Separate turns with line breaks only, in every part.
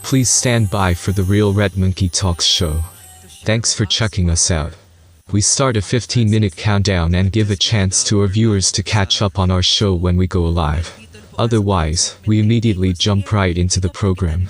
Please stand by for the Real Red Monkey Talks show. Thanks for checking us out. We start a 15-minute countdown and give a chance to our viewers to catch up on our show when we go live. Otherwise, we immediately jump right into the program.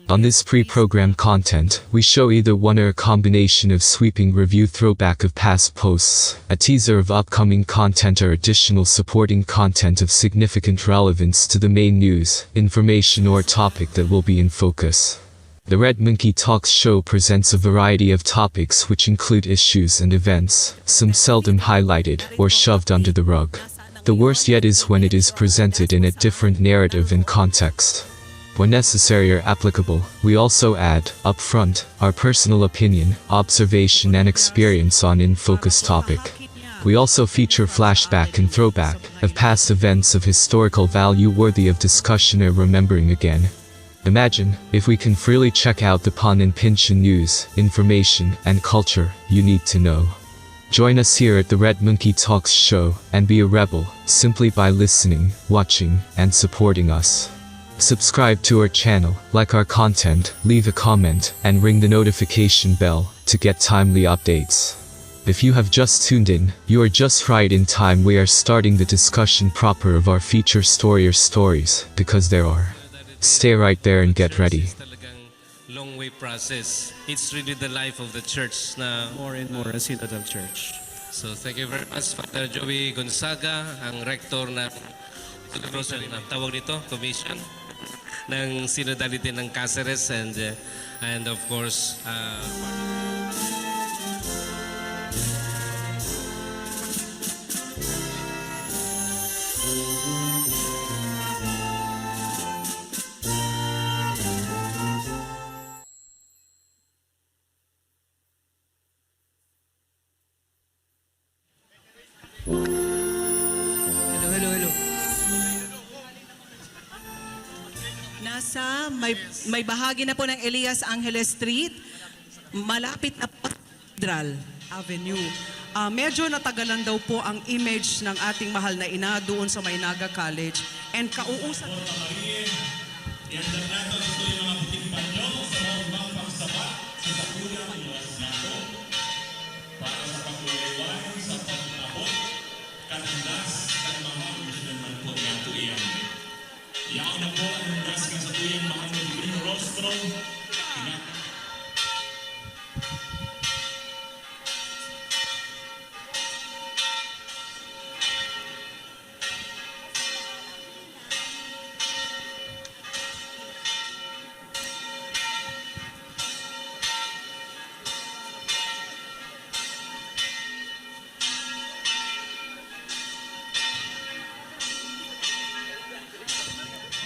On this pre-program content, we show either one or a combination of sweeping review throwback of past posts, a teaser of upcoming content or additional supporting content of significant relevance to the main news, information or topic that will be in focus. The Red Monkey Talks show presents a variety of topics which include issues and events, some seldom highlighted or shoved under the rug. The worst yet is when it is presented in a different narrative and context. When necessary or applicable, we also add, up front, our personal opinion, observation and experience on in-focus topic. We also feature flashback and throwback of past events of historical value worthy of discussion or remembering again. Imagine, if we can freely check out the pun and pinch in news, information, and culture you need to know. Join us here at the Red Monkey Talks show, and be a rebel, simply by listening, watching, and supporting us. Subscribe to our channel, like our content, leave a comment, and ring the notification bell to get timely updates. If you have just tuned in, you are just right in time. We are starting the discussion proper of our feature story or stories, because there are. Stay right there and get ready.
Long way process. It's really the life of the church na
more and more a citadel church.
So thank you very much, Father Joey Gonzaga, ang rector ng tawag nito, commission ng synodality ng Cáceres, and of course
may bahagi na po ng Elias Angeles Street, malapit na po Cathedral Avenue. Medyo natagalan daw po ang image ng ating mahal na ina doon sa may Naga College, and kauusap
Yaon na po ang nundas ka sa tuyang mahal na divino rostro.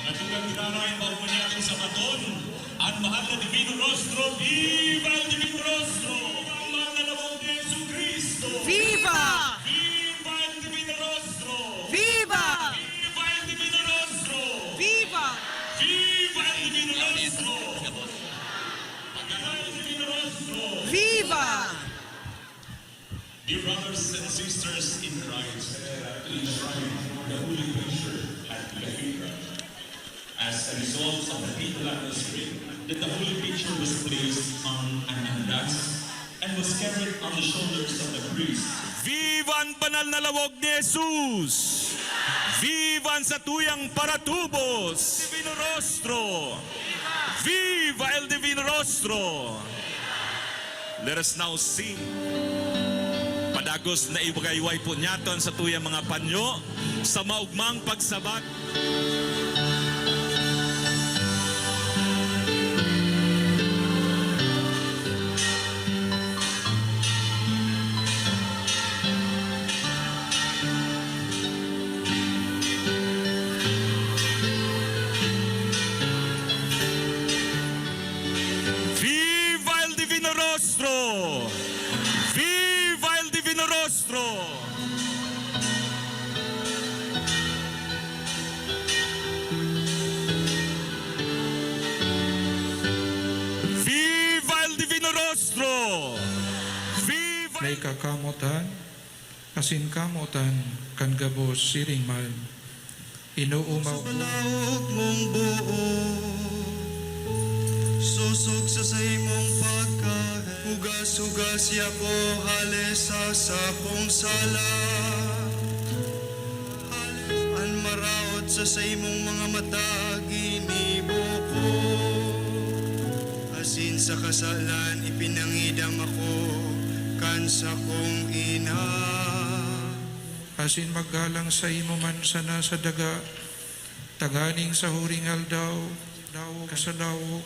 Natugang ginarayan bago niya ako sa baton. Ang mahal na divino rostro, viva el divino rostro! Ang mahal na labong ni Yesu Cristo!
Viva!
Viva el divino rostro!
Viva!
Viva el divino rostro!
Viva!
Viva el divino rostro! Pagkakal el divino rostro!
Viva!
Dear brothers and sisters in Christ, to enshrine the holy picture at the cathedral. As a result of the people atmosphere, that the holy picture was placed on an andas and was carried on the shoulders of the priest.
Vivan banal na lawog ni Jesus! Vivan sa tuyang paratubos! Divino Rostro! Viva el Divino Rostro! Let us now sing. Padagos na ibagayway po nyaton sa tuyang mga panyo sa maugmang pagsabat. Rostro! Viva el Divino Rostro! Viva el Divino Rostro! Viva!
May kakamutan, kasinkamutan, kan gabos siringman, inuumaw
Sa balaog mong buo, susog sa imong pagkain. Hugas-hugas yako halesa sa kong sala. An maraot sa imong mga mata ginibo ko. Asin sa kasalan ipinangidam ako kan sa kong ina.
Asin maggalang sa imo man sana sa daga, taganing sa huring aldaw, dawog sa dawog,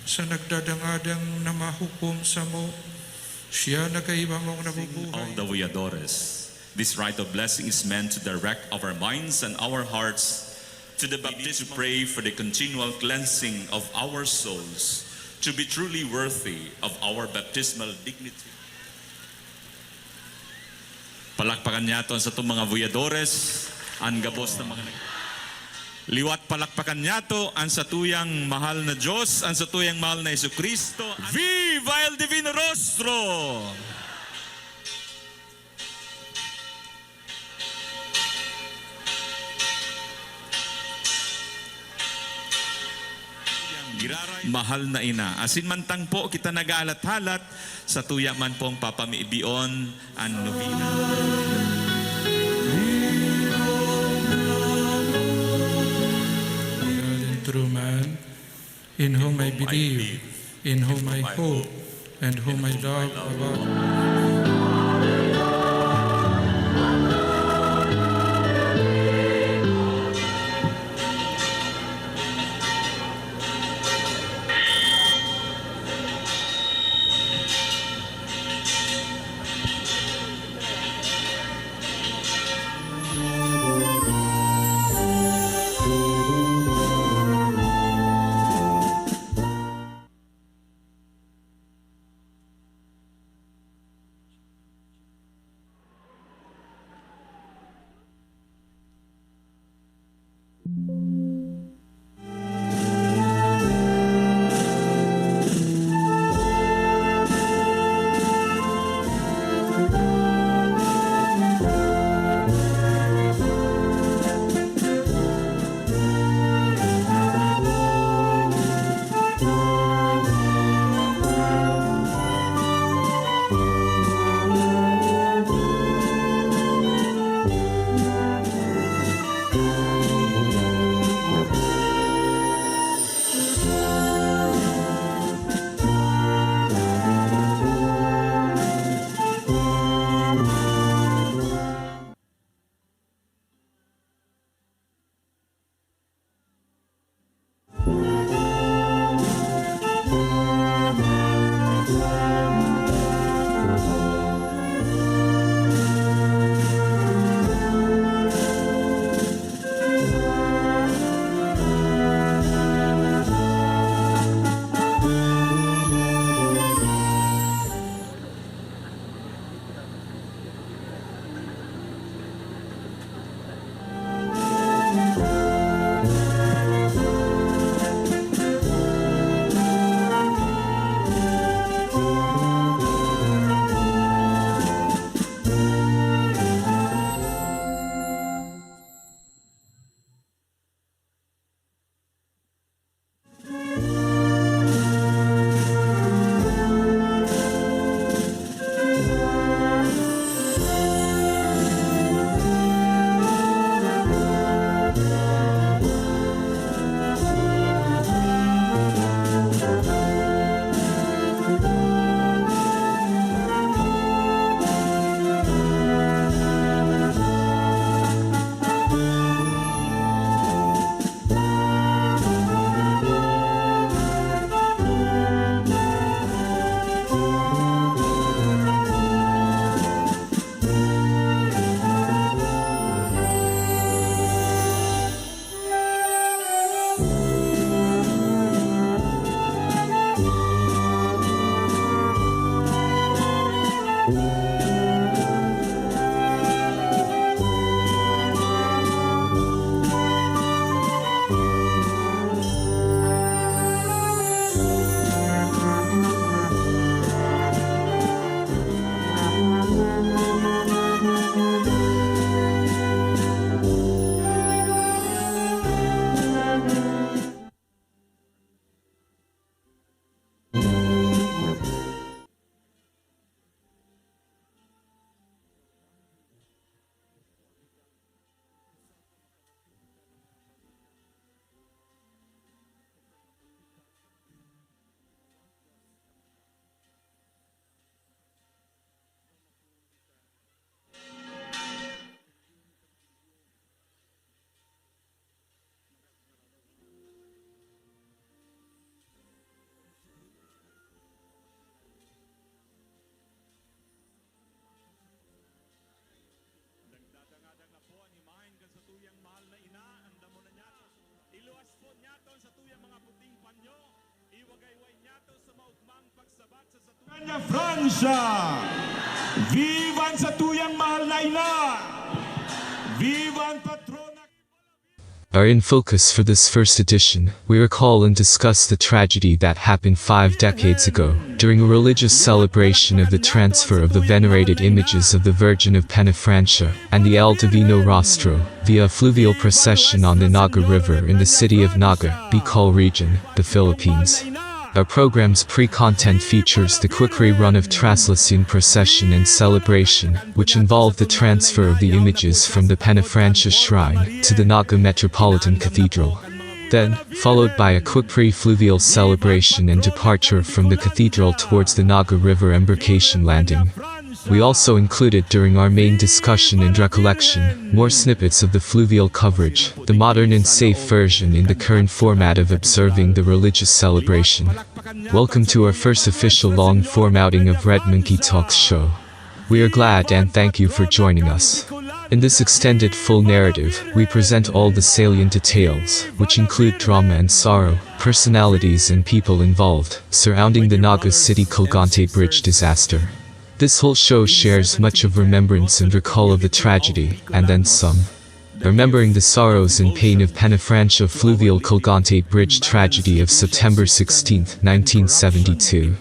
sa nagdadangadang na mahukom sa mo, siya na kaibangong
All
nabubuhay.
the Viadores. This rite of blessing is meant to direct our minds and our hearts to the baptism. To pray for the continual cleansing of our souls, to be truly worthy of our baptismal dignity. Palakpakan niyaton sa itong mga Viadores, ang gabos ng mga liwat palakpakan niyato ang satuyang mahal na Diyos, ang satuyang mahal na Jesucristo. Viva el divino rostro! Mahal na ina, asin man tangpo kita nagahalat-halat, sa tuya man pong papamiibion ang nobina.
God and true man, in whom I believe, in whom I hope, and whom I love above.
Penafrancia! Vivan sa tuyang mahal na ina! Vivan patrona!
Are in focus for this first edition, we recall and discuss the tragedy that happened 5 decades ago, during a religious celebration of the transfer of the venerated images of the Virgin of Penafrancia and the El Divino Rostro, via a fluvial procession on the Naga River in the city of Naga, Bicol region, the Philippines. Our program's pre-content features the quick rerun of traslacion procession and celebration, which involved the transfer of the images from the Penafrancia shrine to the Naga Metropolitan cathedral. Then, followed by a quick pre-fluvial celebration and departure from the cathedral towards the Naga River embarcation landing. We also included during our main discussion and recollection, more snippets of the fluvial coverage, the modern and safe version in the current format of observing the religious celebration. Welcome to our first official long-form outing of Red Monkey Talks show. We are glad and thank you for joining us. In this extended full narrative, we present all the salient details, which include drama and sorrow, personalities and people involved, surrounding the Naga City Colgante Bridge disaster. This whole show shares much of remembrance and recall of the tragedy, and then some. Remembering the sorrows and pain of Penafrancia Fluvial Colgante Bridge tragedy of September 16, 1972.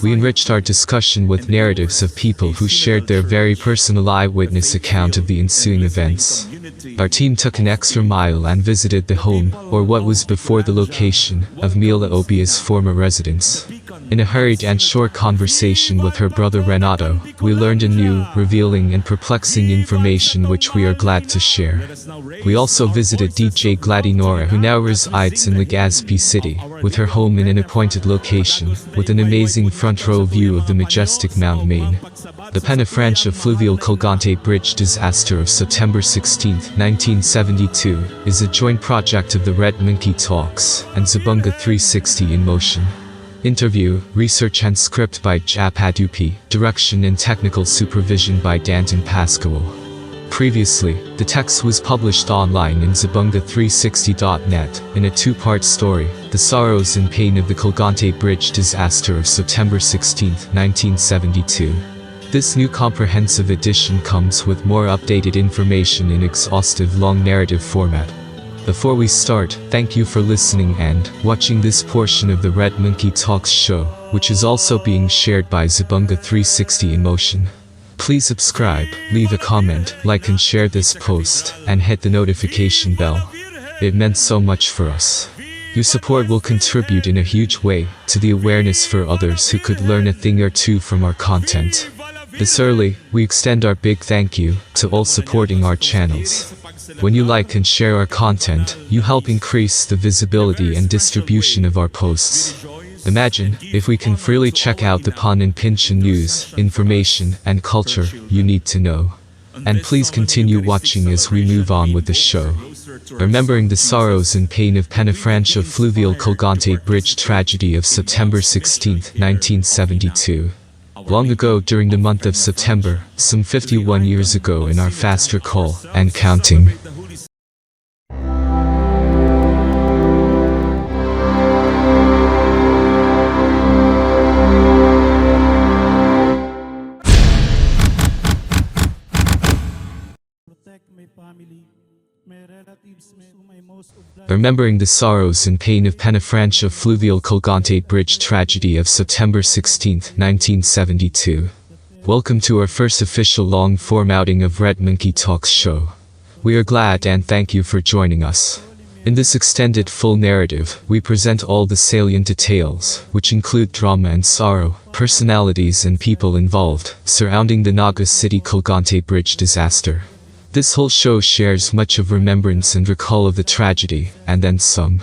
We enriched our discussion with narratives of people who shared their very personal eyewitness account of the ensuing events. Our team took an extra mile and visited the home, or what was before the location, of Mila Obia's former residence. In a hurried and short conversation with her brother Renato, we learned a new, revealing and perplexing information which we are glad to share. We also visited DJ Gladinora, who now resides in Legazpi City, with her home in an appointed location, with an amazing front row view of the majestic Mount Main. The Penafrancia Fluvial Colgante Bridge disaster of September 16, 1972, is a joint project of the Red Monkey Talks and Zabunga 360 in Motion. Interview, research and script by Japadupi, direction and technical supervision by Danton Pascual. Previously, the text was published online in Zabunga360.net, in a two-part story, The Sorrows and Pain of the Colgante Bridge Disaster of September 16, 1972. This new comprehensive edition comes with more updated information in exhaustive long narrative format. Before we start, thank you for listening and watching this portion of the Red Monkey Talks show, which is also being shared by Zabunga 360 in Motion. Please subscribe, leave a comment, like and share this post, and hit the notification bell. It meant so much for us. Your support will contribute in a huge way to the awareness for others who could learn a thing or two from our content. This early, we extend our big thank you to all supporting our channels. When you like and share our content, you help increase the visibility and distribution of our posts. Imagine if we can freely check out the Pon and Pinchin news, information, and culture you need to know. And please continue watching as we move on with the show. Remembering the sorrows and pain of Penafrancia Fluvial Colgante Bridge tragedy of September 16, 1972. Long ago during the month of September, some 51 years ago in our fast recall, and counting. Remembering the sorrows and pain of Penafrancia Fluvial Colgante Bridge tragedy of September 16, 1972. Welcome to our first official long-form outing of Red Monkey Talks show. We are glad and thank you for joining us. In this extended full narrative, we present all the salient details, which include drama and sorrow, personalities and people involved, surrounding the Naga City Colgante Bridge disaster. This whole show shares much of remembrance and recall of the tragedy, and then some.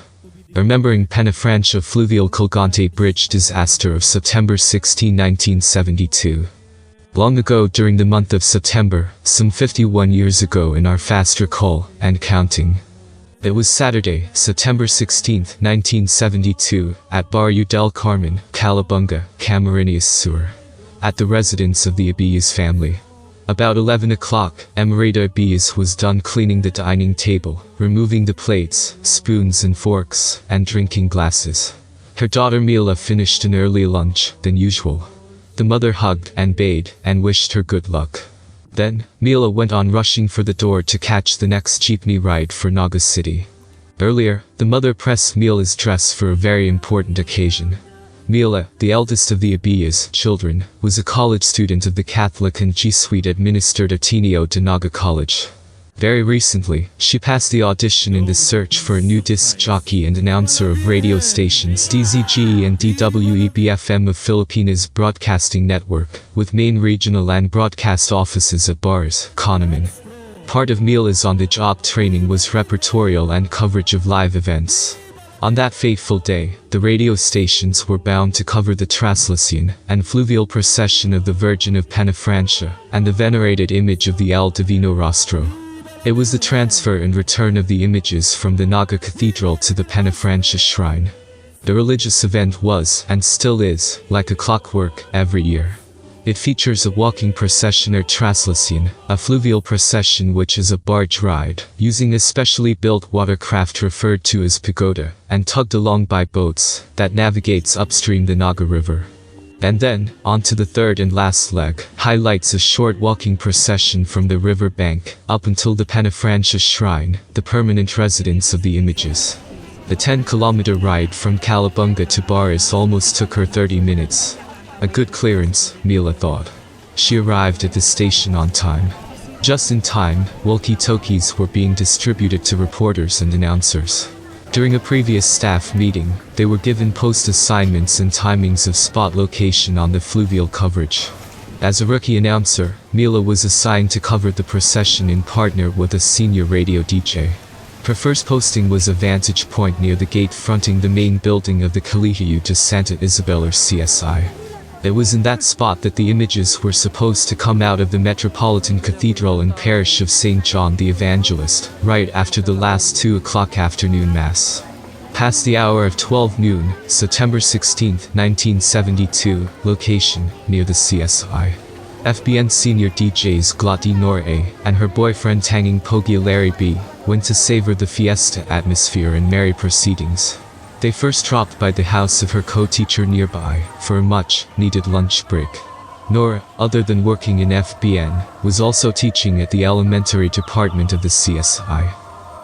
Remembering Penafrancia Fluvial Colgante Bridge disaster of September 16, 1972. Long ago during the month of September, some 51 years ago in our fast recall, and counting. It was Saturday, September 16, 1972, at Barrio del Carmen, Calabunga, Camarines Sur. At the residence of the Abias family. About 11 o'clock, Emerita Abias was done cleaning the dining table, removing the plates, spoons and forks, and drinking glasses. Her daughter Mila finished an early lunch than usual. The mother hugged and bade and wished her good luck. Then, Mila went on rushing for the door to catch the next jeepney ride for Naga City. Earlier, the mother pressed Mila's dress for a very important occasion. Mila, the eldest of the Abias children, was a college student of the Catholic and Jesuit-administered Ateneo de Naga College. Very recently, she passed the audition in the search for a new disc jockey and announcer of radio stations DZGE and DWEB-FM of Filipinas Broadcasting Network, with main regional and broadcast offices at Bars, Conaman. Part of Mila's on-the-job training was repertorial and coverage of live events. On that fateful day, the radio stations were bound to cover the traslacion and fluvial procession of the Virgin of Penafrancia and the venerated image of the El Divino Rostro. It was the transfer and return of the images from the Naga Cathedral to the Penafrancia Shrine. The religious event was, and still is, like a clockwork every year. It features a walking procession or traslacion, a fluvial procession which is a barge ride, using a specially built watercraft referred to as pagoda, and tugged along by boats, that navigates upstream the Naga River. And then, on to the third and last leg, highlights a short walking procession from the river bank, up until the Penafrancia Shrine, the permanent residence of the images. The 10-kilometer ride from Calabunga to Baris almost took her 30 minutes. A good clearance, Mila thought. She arrived at the station on time. Just in time, walkie-talkies were being distributed to reporters and announcers. During a previous staff meeting, they were given post assignments and timings of spot location on the fluvial coverage. As a rookie announcer, Mila was assigned to cover the procession in partner with a senior radio DJ. Her first posting was a vantage point near the gate fronting the main building of the Colegio de Santa Isabel or CSI. It was in that spot that the images were supposed to come out of the Metropolitan Cathedral and Parish of St. John the Evangelist, right after the last 2 o'clock afternoon Mass. Past the hour of 12 noon, September 16, 1972, location, near the CSI. FBN senior DJs Glati Nore and her boyfriend Tanging Pogia Larry B went to savor the fiesta atmosphere and merry proceedings. They first dropped by the house of her co-teacher nearby for a much-needed lunch break. Nora, other than working in FBN, was also teaching at the elementary department of the CSI.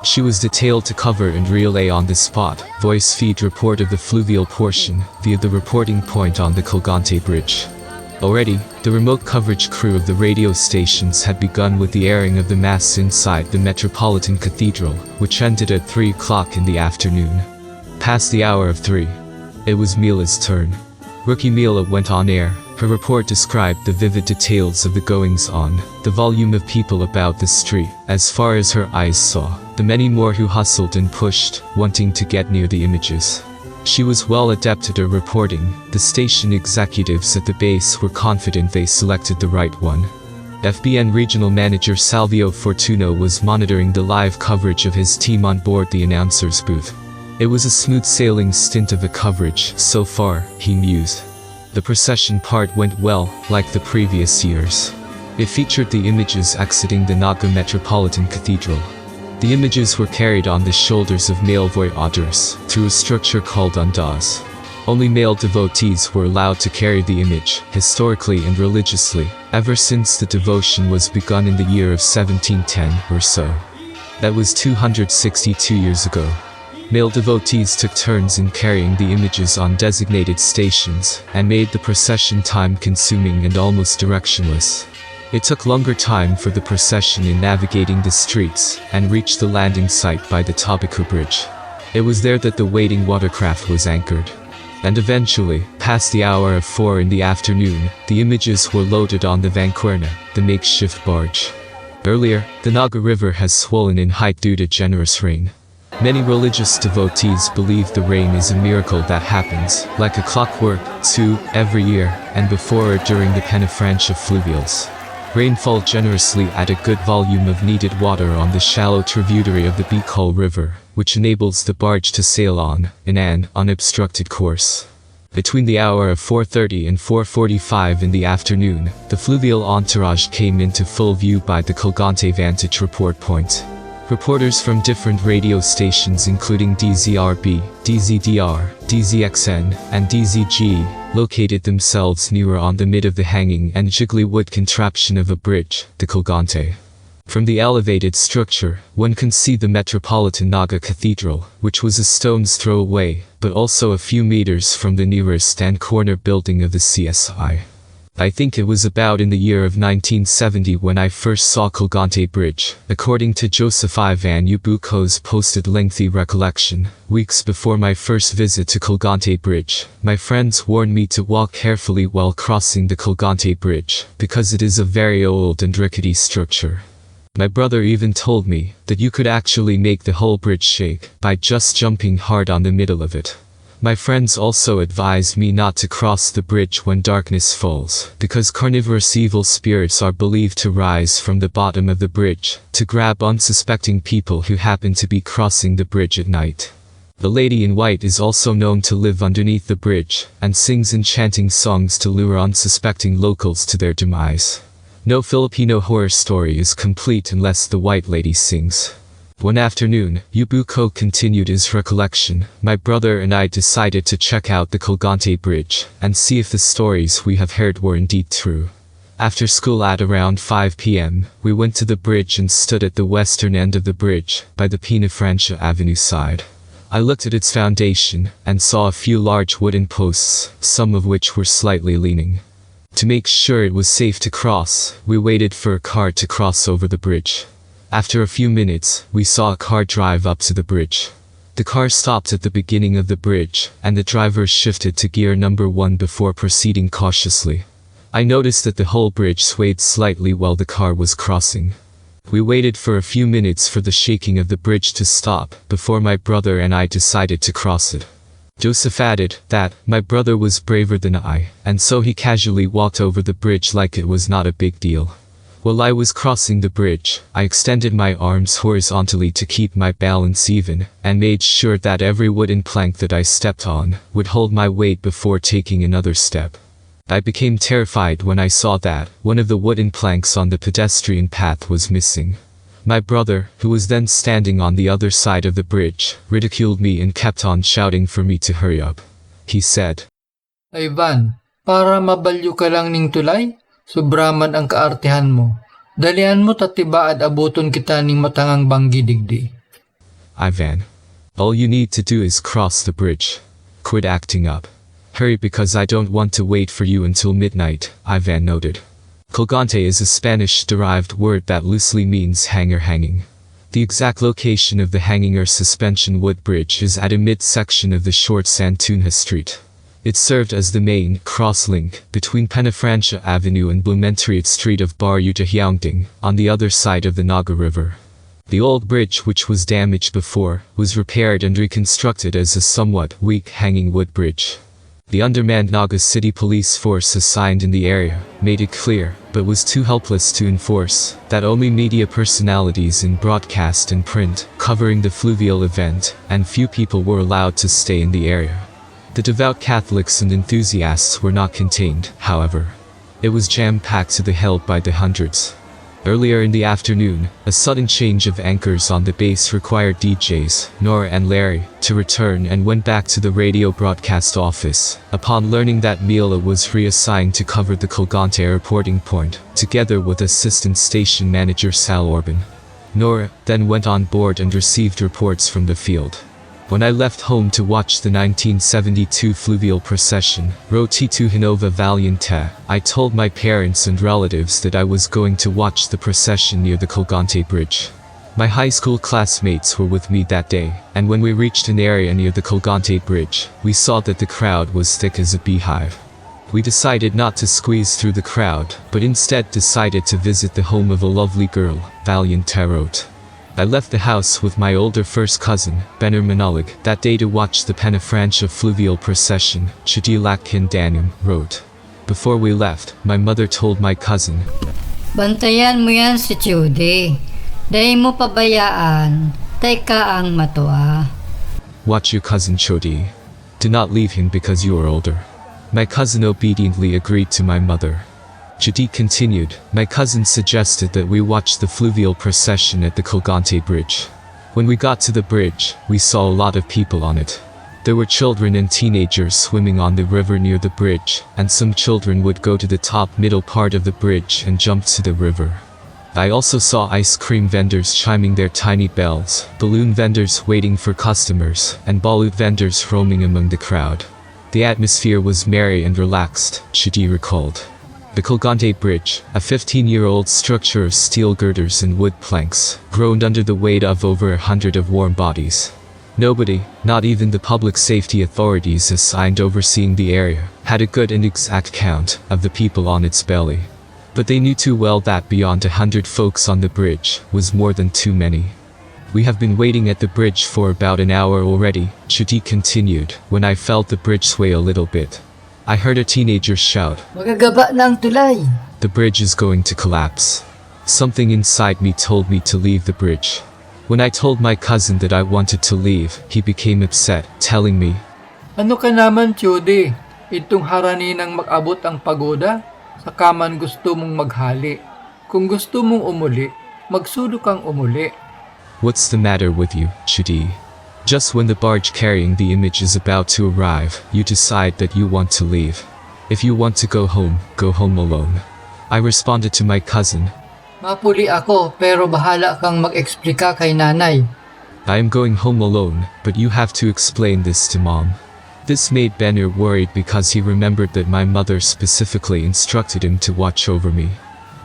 She was detailed to cover and relay on the spot, voice feed report of the fluvial portion via the reporting point on the Colgante Bridge. Already, the remote coverage crew of the radio stations had begun with the airing of the Mass inside the Metropolitan Cathedral, which ended at 3 o'clock in the afternoon. Past the hour of 3. It was Mila's turn. Rookie Mila went on air. Her report described the vivid details of the goings-on, the volume of people about the street, as far as her eyes saw, the many more who hustled and pushed, wanting to get near the images. She was well adept at her reporting. The station executives at the base were confident they selected the right one. FBN regional manager Salvio Fortuno was monitoring the live coverage of his team on board the announcer's booth. It was a smooth-sailing stint of the coverage, so far, he mused. The procession part went well, like the previous years. It featured the images exiting the Naga Metropolitan Cathedral. The images were carried on the shoulders of male voyagers, through a structure called undas. Only male devotees were allowed to carry the image, historically and religiously, ever since the devotion was begun in the year of 1710 or so. That was 262 years ago. Male devotees took turns in carrying the images on designated stations, and made the procession time-consuming and almost directionless. It took longer time for the procession in navigating the streets, and reached the landing site by the Tabaco Bridge. It was there that the waiting watercraft was anchored. And eventually, past the hour of 4 in the afternoon, the images were loaded on the Vanquerna, the makeshift barge. Earlier, the Naga River has swollen in height due to generous rain. Many religious devotees believe the rain is a miracle that happens, like a clockwork, too, every year, and before or during the Penafrancia Fluvials. Rainfall generously add a good volume of needed water on the shallow tributary of the Bicol River, which enables the barge to sail on, in an unobstructed course. Between the hour of 4:30 and 4:45 in the afternoon, the fluvial entourage came into full view by the Colgante vantage report point. Reporters from different radio stations including DZRB, DZDR, DZXN, and DZG, located themselves nearer on the mid of the hanging and jiggly wood contraption of a bridge, the Colgante. From the elevated structure, one can see the Metropolitan Naga Cathedral, which was a stone's throw away, but also a few meters from the nearest and corner building of the CSI. I think it was about in the year of 1970 when I first saw Colgante Bridge, according to Joseph Ivan Ubuko's posted lengthy recollection. Weeks before my first visit to Colgante Bridge, my friends warned me to walk carefully while crossing the Colgante Bridge, because it is a very old and rickety structure. My brother even told me that you could actually make the whole bridge shake by just jumping hard on the middle of it. My friends also advised me not to cross the bridge when darkness falls, because carnivorous evil spirits are believed to rise from the bottom of the bridge to grab unsuspecting people who happen to be crossing the bridge at night. The lady in white is also known to live underneath the bridge and sings enchanting songs to lure unsuspecting locals to their demise. No Filipino horror story is complete unless the white lady sings. One afternoon, Ubuko continued his recollection. My brother and I decided to check out the Colgante Bridge and see if the stories we have heard were indeed true. After school at around 5 p.m., we went to the bridge and stood at the western end of the bridge, by the Penafrancia Avenue side. I looked at its foundation and saw a few large wooden posts, some of which were slightly leaning. To make sure it was safe to cross, we waited for a car to cross over the bridge. After a few minutes, we saw a car drive up to the bridge. The car stopped at the beginning of the bridge, and the driver shifted to gear number 1 before proceeding cautiously. I noticed that the whole bridge swayed slightly while the car was crossing. We waited for a few minutes for the shaking of the bridge to stop, before my brother and I decided to cross it. Joseph added that my brother was braver than I, and so he casually walked over the bridge like it was not a big deal. While I was crossing the bridge, I extended my arms horizontally to keep my balance even, and made sure that every wooden plank that I stepped on would hold my weight before taking another step. I became terrified when I saw that one of the wooden planks on the pedestrian path was missing. My brother, who was then standing on the other side of the bridge, ridiculed me and kept on shouting for me to hurry up. He said,
Ivan, para mabalyo ka lang ning tulay? Sobraman ang kaartehan mo. Dalian mo tatibaad abuton kita ning matangang banggi digdi.
Ivan, all you need to do is cross the bridge. Quit acting up. Hurry because I don't want to wait for you until midnight, Ivan noted. Colgante is a Spanish-derived word that loosely means hanger hanging. The exact location of the hanging or suspension wood bridge is at a mid-section of the short Santunja Street. It served as the main cross-link between Penafrancia Avenue and Blumentritt Street of Barrio de Hyangding, on the other side of the Naga River. The old bridge, which was damaged before, was repaired and reconstructed as a somewhat weak hanging wood bridge. The undermanned Naga City Police force assigned in the area made it clear, but was too helpless to enforce, that only media personalities in broadcast and print covering the fluvial event, and few people were allowed to stay in the area. The devout Catholics and enthusiasts were not contained, however. It was jam-packed to the hilt by the hundreds. Earlier in the afternoon, a sudden change of anchors on the base required DJs, Nora and Larry, to return and went back to the radio broadcast office, upon learning that Mila was reassigned to cover the Colgante reporting point, together with assistant station manager Sal Orban. Nora then went on board and received reports from the field. When I left home to watch the 1972 fluvial procession, Roti Hinova Valiente, I told my parents and relatives that I was going to watch the procession near the Colgante Bridge. My high school classmates were with me that day, and when we reached an area near the Colgante Bridge, we saw that the crowd was thick as a beehive. We decided not to squeeze through the crowd, but instead decided to visit the home of a lovely girl, Valiente wrote. I left the house with my older first cousin, Benner Manolig, that day to watch the Penafrancia Fluvial Procession, Chidilak Kindanum, wrote. Before we left, my mother told my cousin,
Bantayan mo yan si Judy. Day mo pabayaan, tay ka ang matuwa.
Watch your cousin Chodi. Do not leave him because you are older. My cousin obediently agreed to my mother. Judy continued, my cousin suggested that we watch the fluvial procession at the Colgante Bridge. When we got to the bridge, we saw a lot of people on it. There were children and teenagers swimming on the river near the bridge, and some children would go to the top middle part of the bridge and jump to the river. I also saw ice cream vendors chiming their tiny bells, balloon vendors waiting for customers, and balut vendors roaming among the crowd. The atmosphere was merry and relaxed, Judy recalled. The Colgante Bridge, a 15-year-old structure of steel girders and wood planks, groaned under the weight of over 100 of warm bodies. Nobody, not even the public safety authorities assigned overseeing the area, had a good and exact count of the people on its belly. But they knew too well that beyond 100 folks on the bridge was more than too many. We have been waiting at the bridge for about an hour already, Judy continued, when I felt the bridge sway a little bit. I heard a teenager shout,
Magagaba na ang tulay.
the bridge is going to collapse. Something inside me told me to leave the bridge. When I told my cousin that I wanted to leave, he became upset, telling me,
Ano ka naman, Judy? Itong harani nang mag-abot ang pagoda? Saka man gusto mong maghali. Kung gusto mong umuli, magsulo kang umuli.
What's the matter with you, Judy? Just when the barge carrying the image is about to arrive, you decide that you want to leave. If you want to go home alone. I responded to my cousin,
Mapuli ako, pero bahala kang mag-eksplika kay nanay.
I am going home alone, but you have to explain this to mom. This made Benner worried because he remembered that my mother specifically instructed him to watch over me.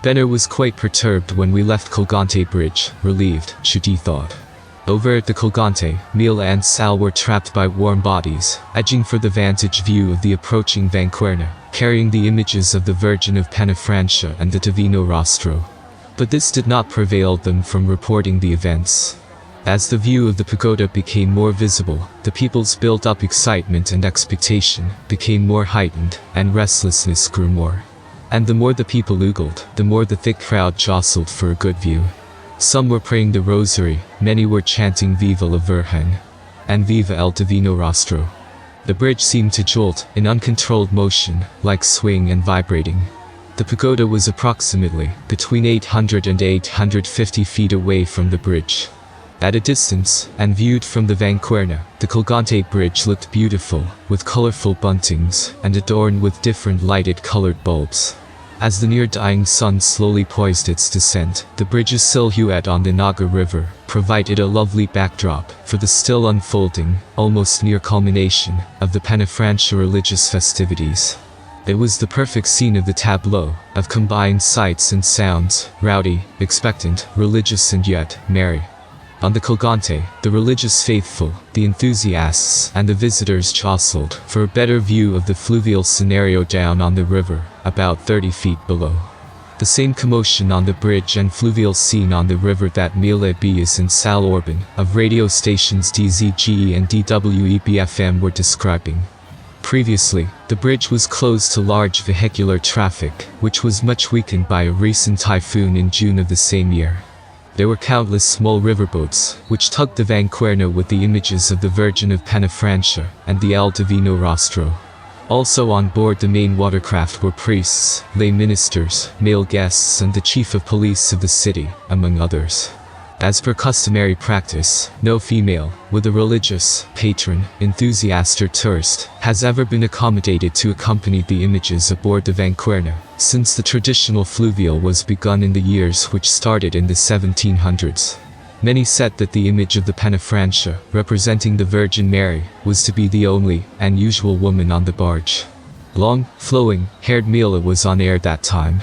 Benner was quite perturbed when we left Colgante Bridge, relieved, Judy thought. Over at the Colgante, Mila and Sal were trapped by warm bodies, edging for the vantage view of the approaching Vanquerna, carrying the images of the Virgin of Penafrancia and the Divino Rostro. But this did not prevail them from reporting the events. As the view of the pagoda became more visible, the people's built-up excitement and expectation became more heightened, and restlessness grew more. And the more the people oogled, the more the thick crowd jostled for a good view. Some were praying the rosary, many were chanting Viva la Virgen and Viva el Divino Rostro. The bridge seemed to jolt in uncontrolled motion, like swing and vibrating. The pagoda was approximately between 800 and 850 feet away from the bridge. At a distance, and viewed from the Vanquerna, the Colgante Bridge looked beautiful, with colorful buntings, and adorned with different lighted colored bulbs. As the near-dying sun slowly poised its descent, the bridge's silhouette on the Naga River provided a lovely backdrop for the still unfolding, almost near culmination, of the Penafrancia religious festivities. It was the perfect scene of the tableau, of combined sights and sounds, rowdy, expectant, religious and yet merry. On the Colgante, the religious faithful, the enthusiasts, and the visitors jostled for a better view of the fluvial scenario down on the river, about 30 feet below. The same commotion on the bridge and fluvial scene on the river that Mila Bias and Sal Orban, of radio stations DZGE and DWEBFM were describing. Previously, the bridge was closed to large vehicular traffic, which was much weakened by a recent typhoon in June of the same year. There were countless small riverboats, which tugged the Vanquerna with the images of the Virgin of Penafrancia and the El Divino Rostro. Also on board the main watercraft were priests, lay ministers, male guests and the chief of police of the city, among others. As per customary practice, no female, with a religious, patron, enthusiast or tourist, has ever been accommodated to accompany the images aboard the Vanquerna, since the traditional fluvial was begun in the years which started in the 1700s. Many said that the image of the Penafrancia, representing the Virgin Mary, was to be the only and usual woman on the barge. Long, flowing, haired Mila was on air that time.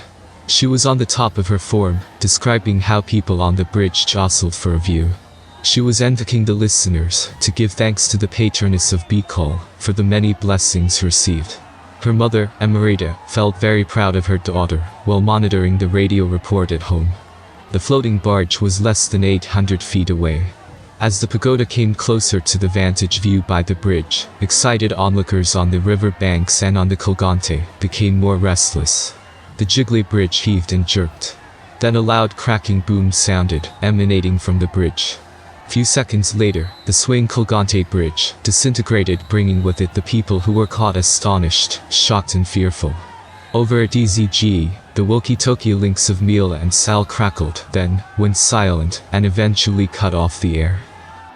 She was on the top of her form, describing how people on the bridge jostled for a view. She was invoking the listeners to give thanks to the patroness of Bicol for the many blessings received. Her mother, Emerita, felt very proud of her daughter while monitoring the radio report at home. The floating barge was less than 800 feet away. As the pagoda came closer to the vantage view by the bridge, excited onlookers on the river banks and on the Colgante became more restless. The jiggly bridge heaved and jerked. Then a loud cracking boom sounded, emanating from the bridge. Few seconds later, the swaying Colgante bridge disintegrated, bringing with it the people who were caught astonished, shocked and fearful. Over at DZG, the walkie-talkie links of Mila and Sal crackled, then went silent, and eventually cut off the air.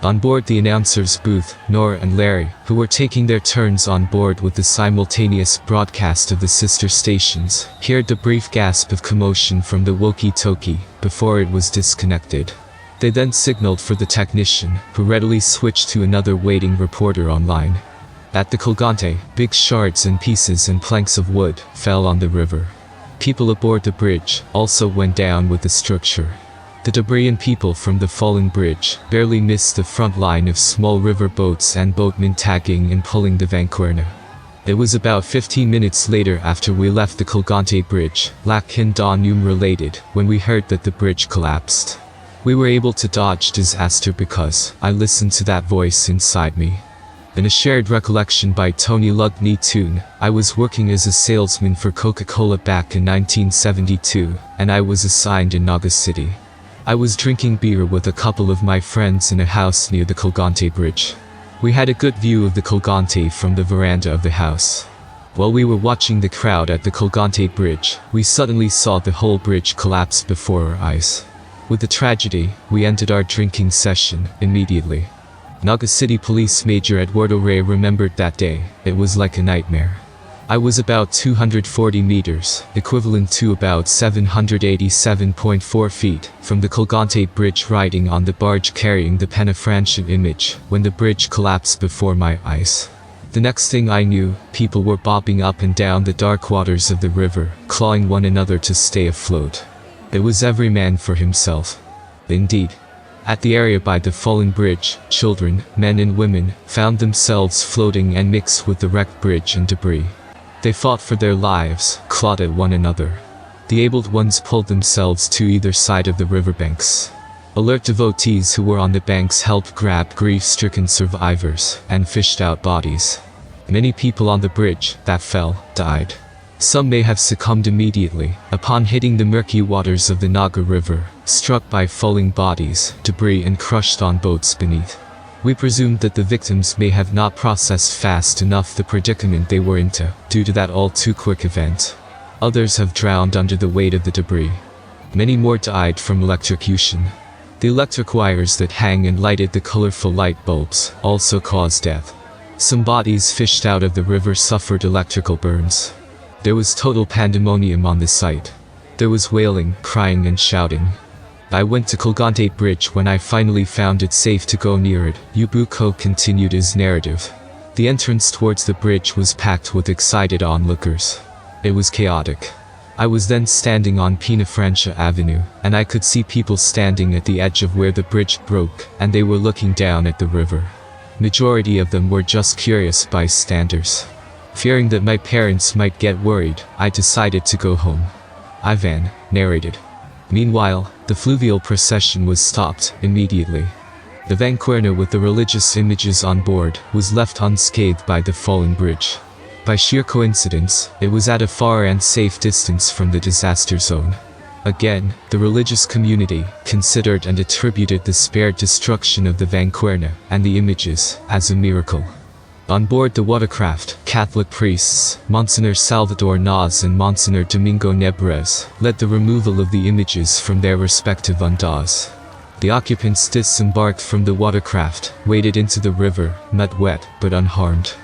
On board the announcer's booth, Nora and Larry, who were taking their turns on board with the simultaneous broadcast of the sister stations, heard the brief gasp of commotion from the walkie-talkie before it was disconnected. They then signaled for the technician, who readily switched to another waiting reporter online. At the Colgante, big shards and pieces and planks of wood fell on the river. People aboard the bridge also went down with the structure. The debris and people from the fallen bridge barely missed the front line of small river boats and boatmen tagging and pulling the Vanquerna. It was about 15 minutes later after we left the Colgante bridge, Lakin Danum related, when we heard that the bridge collapsed. We were able to dodge disaster because I listened to that voice inside me. In a shared recollection by Tony Lugney Toon, I was working as a salesman for Coca-Cola back in 1972, and I was assigned in Naga City. I was drinking beer with a couple of my friends in a house near the Colgante bridge. We had a good view of the Colgante from the veranda of the house. While we were watching the crowd at the Colgante bridge, we suddenly saw the whole bridge collapse before our eyes. With the tragedy, we ended our drinking session immediately. Naga City Police Major Eduardo Rey remembered that day. It was like a nightmare. I was about 240 meters, equivalent to about 787.4 feet, from the Colgante bridge riding on the barge carrying the Penafrancia image, when the bridge collapsed before my eyes. The next thing I knew, people were bobbing up and down the dark waters of the river, clawing one another to stay afloat. It was every man for himself. Indeed. At the area by the fallen bridge, children, men and women, found themselves floating and mixed with the wrecked bridge and debris. They fought for their lives, clawed at one another. The abled ones pulled themselves to either side of the riverbanks. Alert devotees who were on the banks helped grab grief-stricken survivors and fished out bodies. Many people on the bridge that fell died. Some may have succumbed immediately upon hitting the murky waters of the Naga River, struck by falling bodies, debris and crushed on boats beneath. We presumed that the victims may have not processed fast enough the predicament they were into, due to that all-too-quick event. Others have drowned under the weight of the debris. Many more died from electrocution. The electric wires that hang and lighted the colorful light bulbs also caused death. Some bodies fished out of the river suffered electrical burns. There was total pandemonium on the site. There was wailing, crying and shouting. I went to Colgante Bridge when I finally found it safe to go near it. Yubuko continued his narrative. The entrance towards the bridge was packed with excited onlookers. It was chaotic. I was then standing on Penafrancia Avenue, and I could see people standing at the edge of where the bridge broke, and they were looking down at the river. Majority of them were just curious bystanders. Fearing that my parents might get worried, I decided to go home. Ivan narrated. Meanwhile, the fluvial procession was stopped immediately. The Vanquerna with the religious images on board was left unscathed by the falling bridge. By sheer coincidence, it was at a far and safe distance from the disaster zone. Again, the religious community considered and attributed the spared destruction of the Vanquerna and the images as a miracle. On board the watercraft, Catholic priests, Monsignor Salvador Naz and Monsignor Domingo Nebrez, led the removal of the images from their respective undas. The occupants disembarked from the watercraft, waded into the river, met wet but unharmed.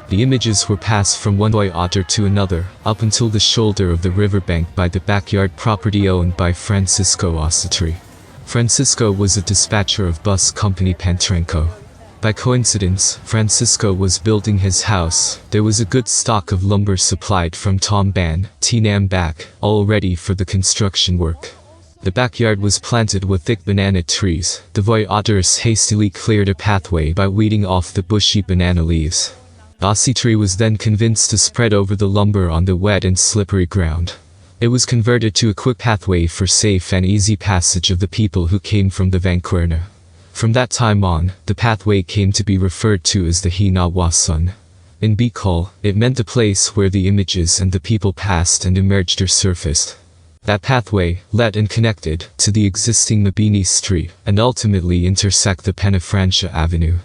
The images were passed from one boy otter to another, up until the shoulder of the riverbank by the backyard property owned by Francisco Ossetri. Francisco was a dispatcher of bus company Pantrenco. By coincidence, Francisco was building his house. There was a good stock of lumber supplied from Tomban, Tinambak, all ready for the construction work. The backyard was planted with thick banana trees. The boy otters hastily cleared a pathway by weeding off the bushy banana leaves. Ossetri was then convinced to spread over the lumber on the wet and slippery ground. It was converted to a quick pathway for safe and easy passage of the people who came from the Vanquerna. From that time on, the pathway came to be referred to as the Hinawasan. In Bicol, it meant the place where the images and the people passed and emerged or surfaced. That pathway led and connected to the existing Mabini Street and ultimately intersect the Penafrancia Avenue.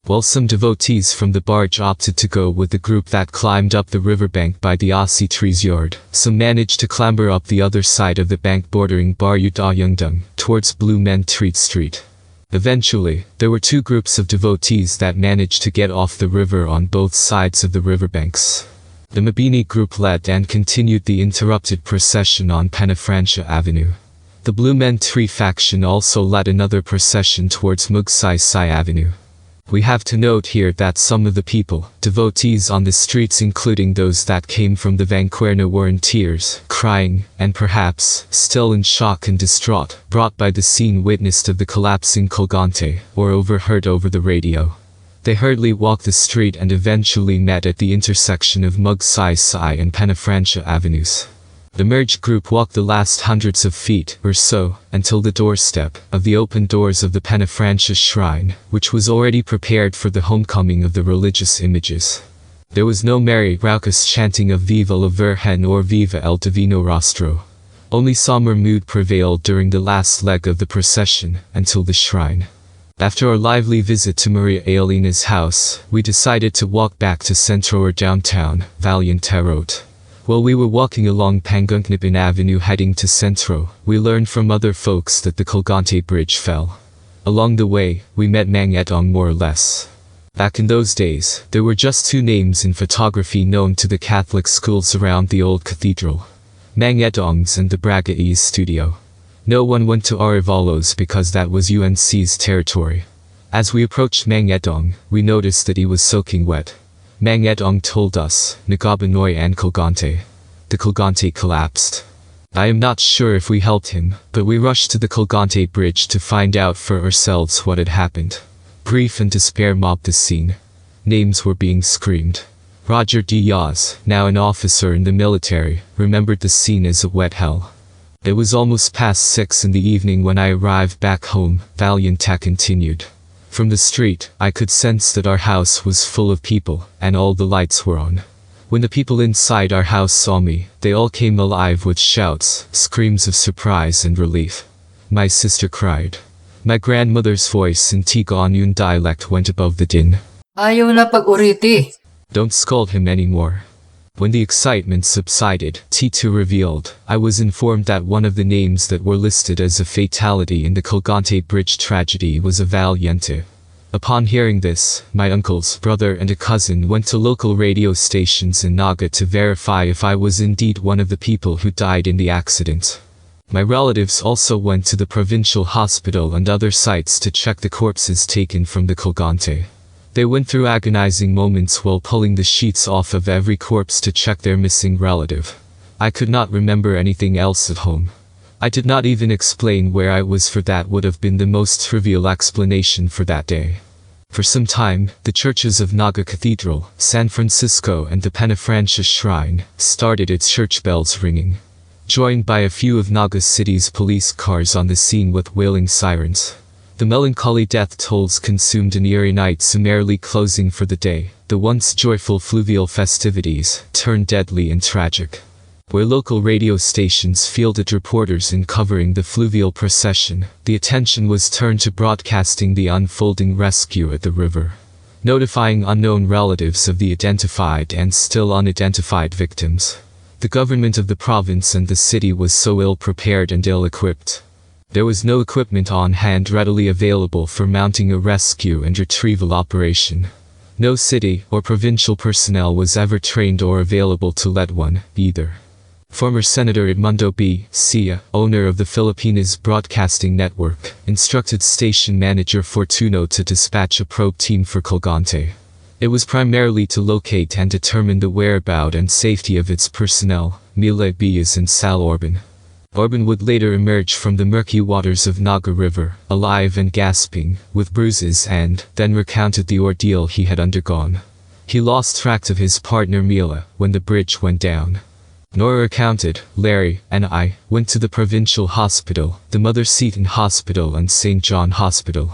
While some devotees from the barge opted to go with the group that climbed up the riverbank by the Aussie Trees Yard, some managed to clamber up the other side of the bank bordering Barrio Da Yungdung towards Blue Men Treat Street. Eventually, there were two groups of devotees that managed to get off the river on both sides of the riverbanks. The Mabini group led and continued the interrupted procession on Penafrancia Avenue. The Blue Men Tree faction also led another procession towards Magsaysay Avenue. We have to note here that some of the people, devotees on the streets including those that came from the Vanquerna were in tears, crying, and perhaps, still in shock and distraught, brought by the scene witnessed of the collapsing Colgante, or overheard over the radio. They hurriedly walked the street and eventually met at the intersection of Magsaysay and Penafrancia Avenues. The merged group walked the last hundreds of feet or so until the doorstep of the open doors of the Penafrancia shrine, which was already prepared for the homecoming of the religious images. There was no merry, raucous chanting of Viva la Virgen or Viva el Divino Rostro. Only somber mood prevailed during the last leg of the procession until the shrine. After our lively visit to Maria Aelina's house, we decided to walk back to Centro or downtown, Valiente Road. While we were walking along Pangunknipin Avenue heading to Centro, we learned from other folks that the Colgante Bridge fell. Along the way, we met Mang Edong more or less. Back in those days, there were just two names in photography known to the Catholic schools around the old cathedral. Mang Edong's and the Braga's studio. No one went to Arevalo's because that was UNC's territory. As we approached Mang Edong, we noticed that he was soaking wet. Mang Edong told us, Nagabanoy and Colgante. The Colgante collapsed. I am not sure if we helped him, but we rushed to the Colgante bridge to find out for ourselves what had happened. Grief and despair mobbed the scene. Names were being screamed. Roger Diaz, now an officer in the military, remembered the scene as a wet hell. It was almost past 6 in the evening when I arrived back home, Valiente continued. From the street, I could sense that our house was full of people, and all the lights were on. When the people inside our house saw me, they all came alive with shouts, screams of surprise and relief. My sister cried. My grandmother's voice in Tigonian dialect went above the din.
Ayaw na pag-uriti.
Don't scold him anymore. When the excitement subsided, T2 revealed, I was informed that one of the names that were listed as a fatality in the Colgante Bridge tragedy was a Valiente. Upon hearing this, my uncles, brother and a cousin went to local radio stations in Naga to verify if I was indeed one of the people who died in the accident. My relatives also went to the provincial hospital and other sites to check the corpses taken from the Colgante. They went through agonizing moments while pulling the sheets off of every corpse to check their missing relative. I could not remember anything else at home. I did not even explain where I was, for that would have been the most trivial explanation for that day. For some time, the churches of Naga Cathedral, San Francisco and the Penafrancia Shrine started its church bells ringing. Joined by a few of Naga City's police cars on the scene with wailing sirens. The melancholy death tolls consumed an eerie night, summarily closing for the day. The once joyful fluvial festivities turned deadly and tragic. Where local radio stations fielded reporters in covering the fluvial procession, the attention was turned to broadcasting the unfolding rescue at the river. Notifying unknown relatives of the identified and still unidentified victims. The government of the province and the city was so ill-prepared and ill-equipped. There was no equipment on hand readily available for mounting a rescue and retrieval operation. No city or provincial personnel was ever trained or available to lead one, either. Former Senator Edmundo B. Cia, owner of the Filipinas Broadcasting Network, instructed station manager Fortuno to dispatch a probe team for Colgante. It was primarily to locate and determine the whereabouts and safety of its personnel, Mila Bias and Sal Orban. Orban would later emerge from the murky waters of Naga River, alive and gasping, with bruises, and then recounted the ordeal he had undergone. He lost track of his partner Mila when the bridge went down. Nora recounted, Larry and I went to the provincial hospital, the Mother Seton Hospital and St. John Hospital.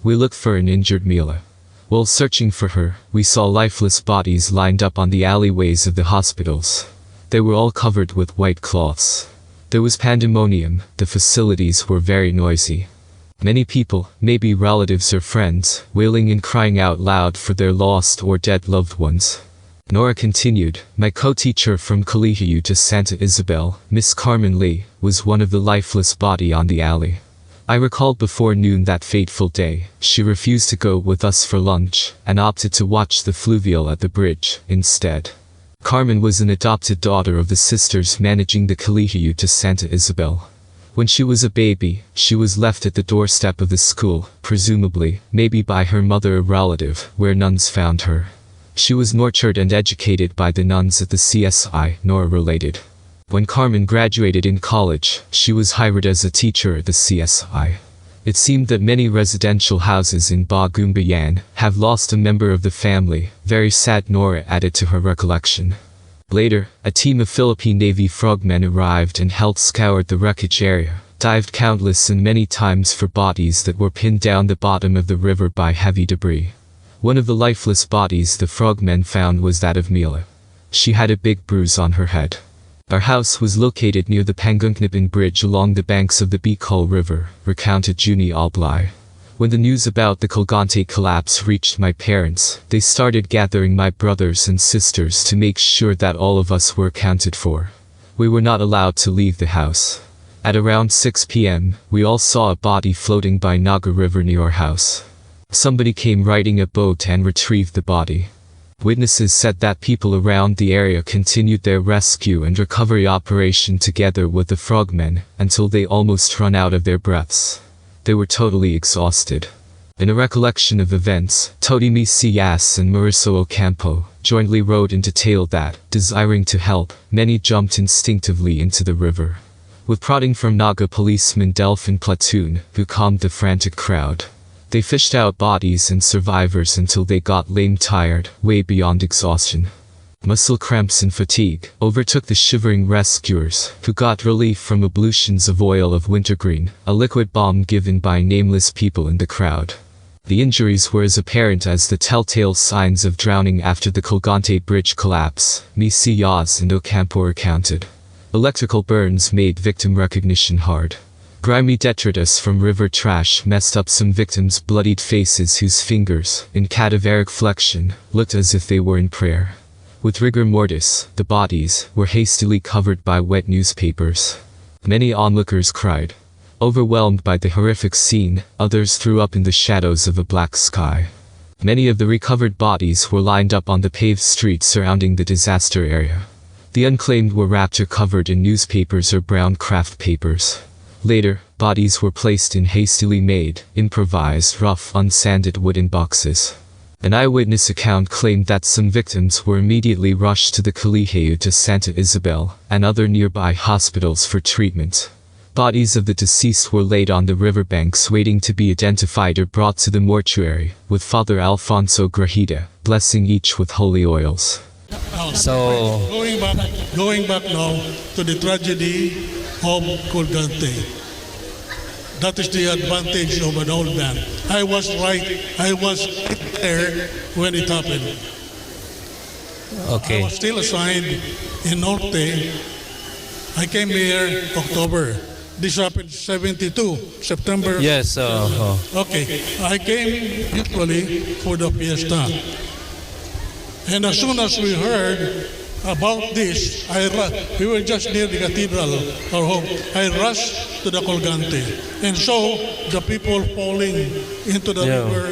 We looked for an injured Mila. While searching for her, we saw lifeless bodies lined up on the alleyways of the hospitals. They were all covered with white cloths. There was pandemonium, the facilities were very noisy. Many people, maybe relatives or friends, wailing and crying out loud for their lost or dead loved ones. Nora continued, my co-teacher from Colegio to Santa Isabel, Miss Carmen Lee, was one of the lifeless body on the alley. I recalled before noon that fateful day, she refused to go with us for lunch, and opted to watch the fluvial at the bridge, instead. Carmen was an adopted daughter of the sisters managing the Colegio to Santa Isabel. When she was a baby, she was left at the doorstep of the school, presumably, maybe by her mother or relative, where nuns found her. She was nurtured and educated by the nuns at the CSI, Nora related. When Carmen graduated in college, she was hired as a teacher at the CSI. It seemed that many residential houses in Bagumbayan have lost a member of the family, very sad, Nora added to her recollection. Later, a team of Philippine Navy frogmen arrived and helped scour the wreckage area, dived countless and many times for bodies that were pinned down the bottom of the river by heavy debris. One of the lifeless bodies the frogmen found was that of Mila. She had a big bruise on her head. Our house was located near the Pangungnipan Bridge along the banks of the Bicol River, recounted Junie Alblay. When the news about the Colgante collapse reached my parents, they started gathering my brothers and sisters to make sure that all of us were accounted for. We were not allowed to leave the house. At around 6 p.m., we all saw a body floating by Naga River near our house. Somebody came riding a boat and retrieved the body. Witnesses said that people around the area continued their rescue and recovery operation together with the frogmen until they almost run out of their breaths. They were totally exhausted. In a recollection of events, Todimi Sias and Mauricio Ocampo jointly wrote in detail that, desiring to help, many jumped instinctively into the river. With prodding from Naga policeman Delphin Platoon, who calmed the frantic crowd. They fished out bodies and survivors until they got lame tired, way beyond exhaustion. Muscle cramps and fatigue overtook the shivering rescuers, who got relief from ablutions of oil of wintergreen, a liquid balm given by nameless people in the crowd. The injuries were as apparent as the telltale signs of drowning after the Colgante Bridge collapse, Misi Yaz and Ocampo recounted. Electrical burns made victim recognition hard. Grimy detritus from river trash messed up some victims' bloodied faces whose fingers, in cadaveric flexion, looked as if they were in prayer. With rigor mortis, the bodies were hastily covered by wet newspapers. Many onlookers cried. Overwhelmed by the horrific scene, others threw up in the shadows of a black sky. Many of the recovered bodies were lined up on the paved streets surrounding the disaster area. The unclaimed were wrapped or covered in newspapers or brown craft papers. Later, bodies were placed in hastily made, improvised, rough, unsanded wooden boxes. An eyewitness account claimed that some victims were immediately rushed to the Colegio to Santa Isabel and other nearby hospitals for treatment. Bodies of the deceased were laid on the riverbanks waiting to be identified or brought to the mortuary, with Father Alfonso Grajida blessing each with holy oils.
So,
Going back now to the tragedy of Colgante. That is the advantage of an old man. I was there when it happened.
okay.
I was still assigned in Norte. I came here October. This happened 72, September.
Yes,
Okay, I came usually for the fiesta. And as soon as we heard about this, we were just near the cathedral, our home. I rushed to the Colgante and saw the people falling into the river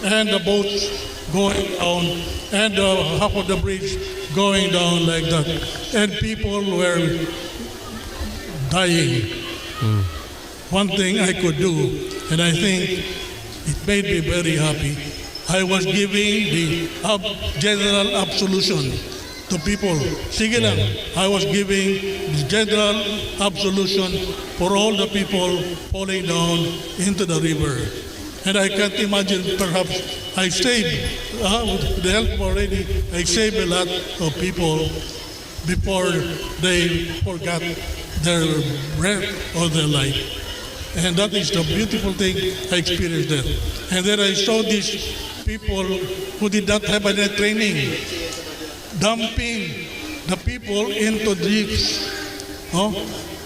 and the boats going down and half of the bridge going down like that. And people were dying. One thing I could do, and I think it made me very happy, I was giving the general absolution to people. Sige lang, I was giving the general absolution for all the people falling down into the river. And I can't imagine, perhaps I saved, with the help already, I saved a lot of people before they forgot their breath or their life. And that is the beautiful thing I experienced there. And then I saw these people who did not have any training, dumping the people into jeeps.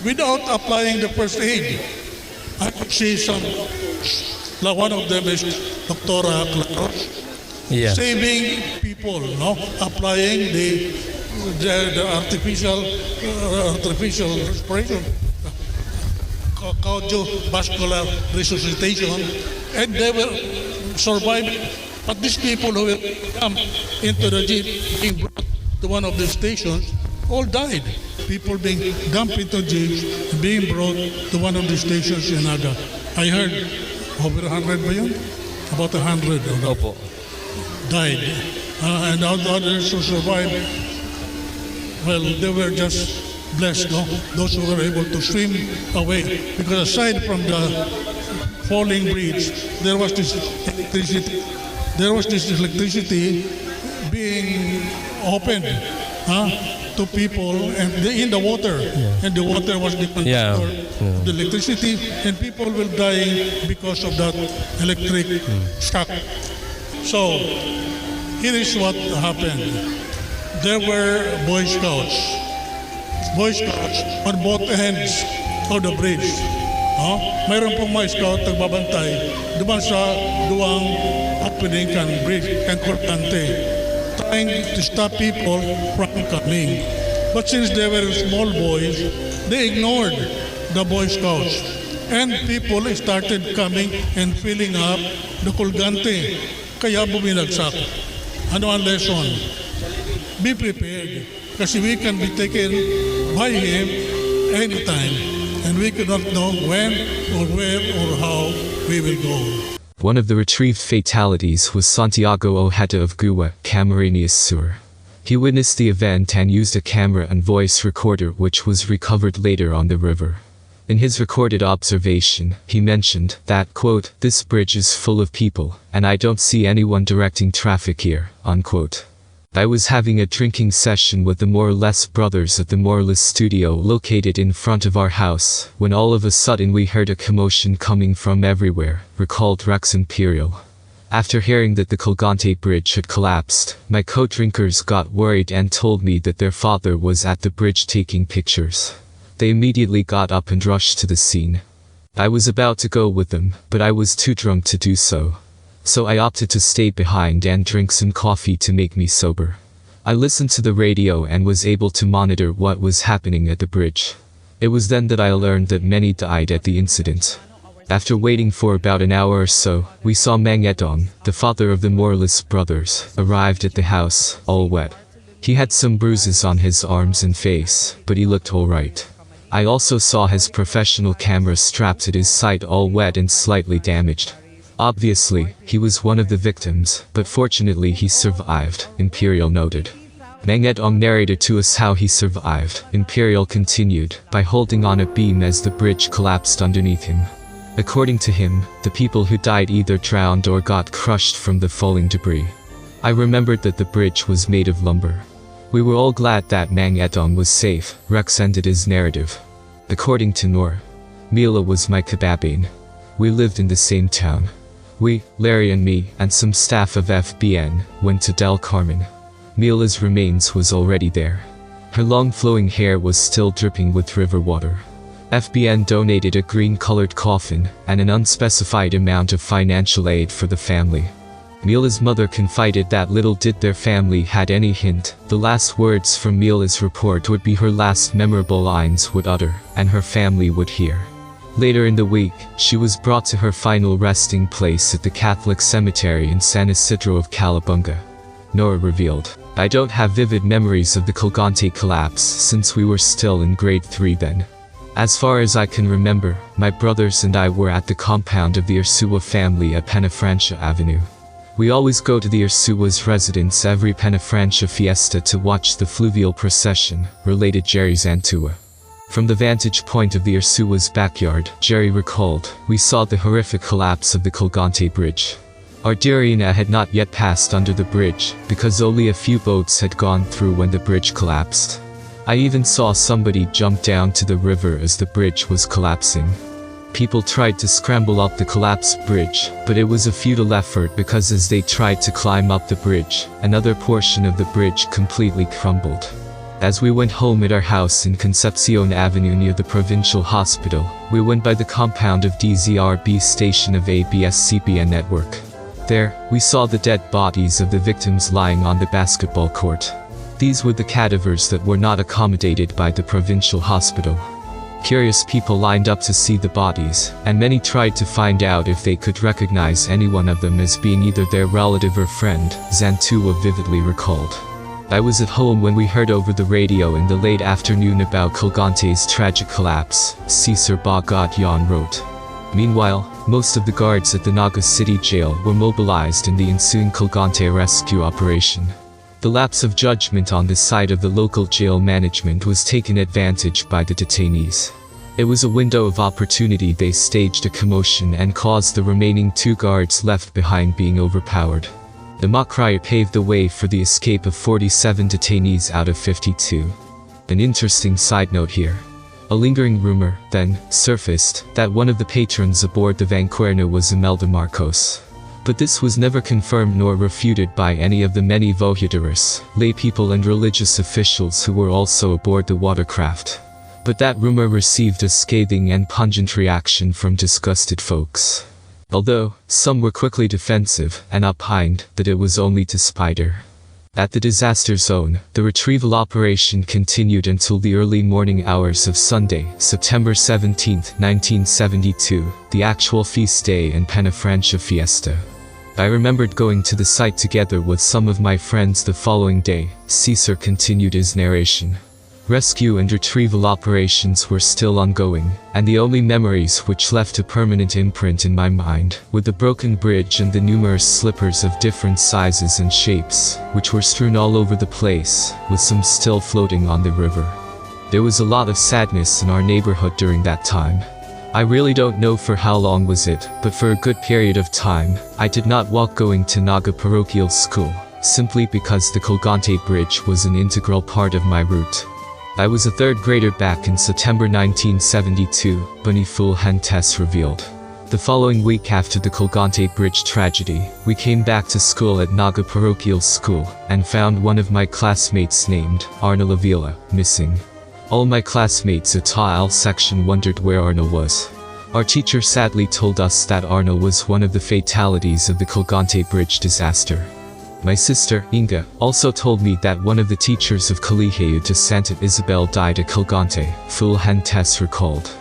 without applying the first aid. I could see some, like one of them is Dr. Claros, saving people, no? Applying the artificial respiration, cardiovascular resuscitation, and they will survive. But these people who will come into the jeep, being brought to one of the stations, all died. People being dumped into jeeps, being brought to one of the stations in Naga. I heard over 100 ba yun? About 100
Opo.
died. And others who survived, well, they were just blessed, no? Those who were able to swim away. Because aside from the falling bridge, there was this electricity being opened to people and in the water. And the water was the conductor, the electricity, and people will die because of that electric shock. So, here is what happened. There were Boy Scouts on both ends of the bridge. Mayroon pong mga scout nagbabantay duman sa duwang opening kan bridge, kan Colgante, trying to stop people from coming. But since they were small boys, they ignored the Boy Scouts. And people started coming and filling up the Colgante. Kaya buminagsak. Ano ang lesson? Be prepared. Kasi we can be taken by him anytime. And we cannot know when or where or how we will go.
One of the retrieved fatalities was Santiago Ojeda of Guwa, Camarines Sur. He witnessed the event and used a camera and voice recorder which was recovered later on the river. In his recorded observation, he mentioned that, quote, "This bridge is full of people, and I don't see anyone directing traffic here," unquote. I was having a drinking session with the Morales brothers at the Morales studio located in front of our house, when all of a sudden we heard a commotion coming from everywhere, recalled Rex Imperial. After hearing that the Colgante bridge had collapsed, my co-drinkers got worried and told me that their father was at the bridge taking pictures. They immediately got up and rushed to the scene. I was about to go with them, but I was too drunk to do so. So I opted to stay behind and drink some coffee to make me sober. I listened to the radio and was able to monitor what was happening at the bridge. It was then that I learned that many died at the incident. After waiting for about an hour or so, we saw Mang Edong, the father of the Morales brothers, arrived at the house, all wet. He had some bruises on his arms and face, but he looked alright. I also saw his professional camera strapped at his side all wet and slightly damaged. Obviously, he was one of the victims, but fortunately he survived, Imperial noted. Mang Edong narrated to us how he survived. Imperial continued, by holding on a beam as the bridge collapsed underneath him. According to him, the people who died either drowned or got crushed from the falling debris. I remembered that the bridge was made of lumber. We were all glad that Mang Edong was safe. Rex ended his narrative. According to Noor, Mila was my kababane. We lived in the same town. We, Larry and me, and some staff of FBN, went to Del Carmen. Mila's remains was already there. Her long flowing hair was still dripping with river water. FBN donated a green-colored coffin, and an unspecified amount of financial aid for the family. Mila's mother confided that little did their family had any hint, the last words from Mila's report would be her last memorable lines would utter, and her family would hear. Later in the week, she was brought to her final resting place at the Catholic cemetery in San Isidro of Calabunga. Nora revealed, "I don't have vivid memories of the Colgante collapse since we were still in grade 3 then. As far as I can remember, my brothers and I were at the compound of the Ursua family at Penafrancia Avenue. We always go to the Ursua's residence every Penafrancia fiesta to watch the fluvial procession," related Jerry Zantua. From the vantage point of the Ursua's backyard, Jerry recalled, "We saw the horrific collapse of the Colgante bridge. Our Dirina had not yet passed under the bridge, because only a few boats had gone through when the bridge collapsed. I even saw somebody jump down to the river as the bridge was collapsing. People tried to scramble up the collapsed bridge, but it was a futile effort because as they tried to climb up the bridge, another portion of the bridge completely crumbled. As we went home at our house in Concepcion Avenue near the provincial hospital, we went by the compound of DZRB station of ABS-CBN network. There, we saw the dead bodies of the victims lying on the basketball court. These were the cadavers that were not accommodated by the provincial hospital. Curious people lined up to see the bodies, and many tried to find out if they could recognize any one of them as being either their relative or friend, Zantua vividly recalled. I was at home when we heard over the radio in the late afternoon about Colgante's tragic collapse, Cesar Bagat-Yan wrote. Meanwhile, most of the guards at the Naga City jail were mobilized in the ensuing Colgante rescue operation. The lapse of judgment on the side of the local jail management was taken advantage by the detainees. It was a window of opportunity. They staged a commotion and caused the remaining 2 guards left behind being overpowered. The Makrai paved the way for the escape of 47 detainees out of 52. An interesting side note here. A lingering rumor, then, surfaced, that one of the patrons aboard the Vanquerna was Imelda Marcos. But this was never confirmed nor refuted by any of the many voyageurs, laypeople and religious officials who were also aboard the watercraft. But that rumor received a scathing and pungent reaction from disgusted folks. Although, some were quickly defensive and opined that it was only to spider. At the disaster zone, the retrieval operation continued until the early morning hours of Sunday, September 17, 1972, the actual feast day and Penafrancia fiesta. I remembered going to the site together with some of my friends the following day. Cesar continued his narration. Rescue and retrieval operations were still ongoing, and the only memories which left a permanent imprint in my mind were the broken bridge and the numerous slippers of different sizes and shapes, which were strewn all over the place, with some still floating on the river. There was a lot of sadness in our neighborhood during that time. I really don't know for how long was it, but for a good period of time, I did not walk going to Naga Parochial School, simply because the Colgante Bridge was an integral part of my route. I was a 3rd grader back in September 1972, Bunny Full Hentes revealed. The following week after the Colgante Bridge tragedy, we came back to school at Naga Parochial School, and found one of my classmates named Arna Lavila, missing. All my classmates at TAL section wondered where Arna was. Our teacher sadly told us that Arna was one of the fatalities of the Colgante Bridge disaster. My sister, Inga, also told me that one of the teachers of Colegio de Santa Isabel died at Colgante, Full Hentes recalled.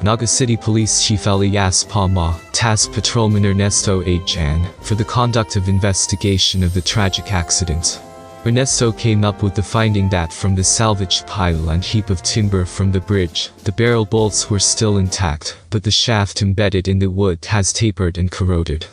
Naga City Police Chief Elias Palma tasked Patrolman Ernesto A. Jan for the conduct of investigation of the tragic accident. Ernesto came up with the finding that from the salvaged pile and heap of timber from the bridge, the barrel bolts were still intact, but the shaft embedded in the wood has tapered and corroded.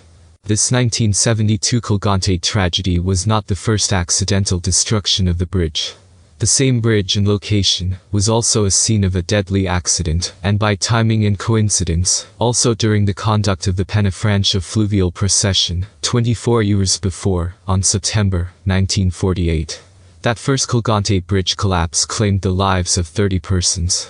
This 1972 Colgante tragedy was not the first accidental destruction of the bridge. The same bridge and location was also a scene of a deadly accident, and by timing and coincidence, also during the conduct of the Penafrancia Fluvial procession, 24 years before, on September 1948. That first Colgante Bridge collapse claimed the lives of 30 persons.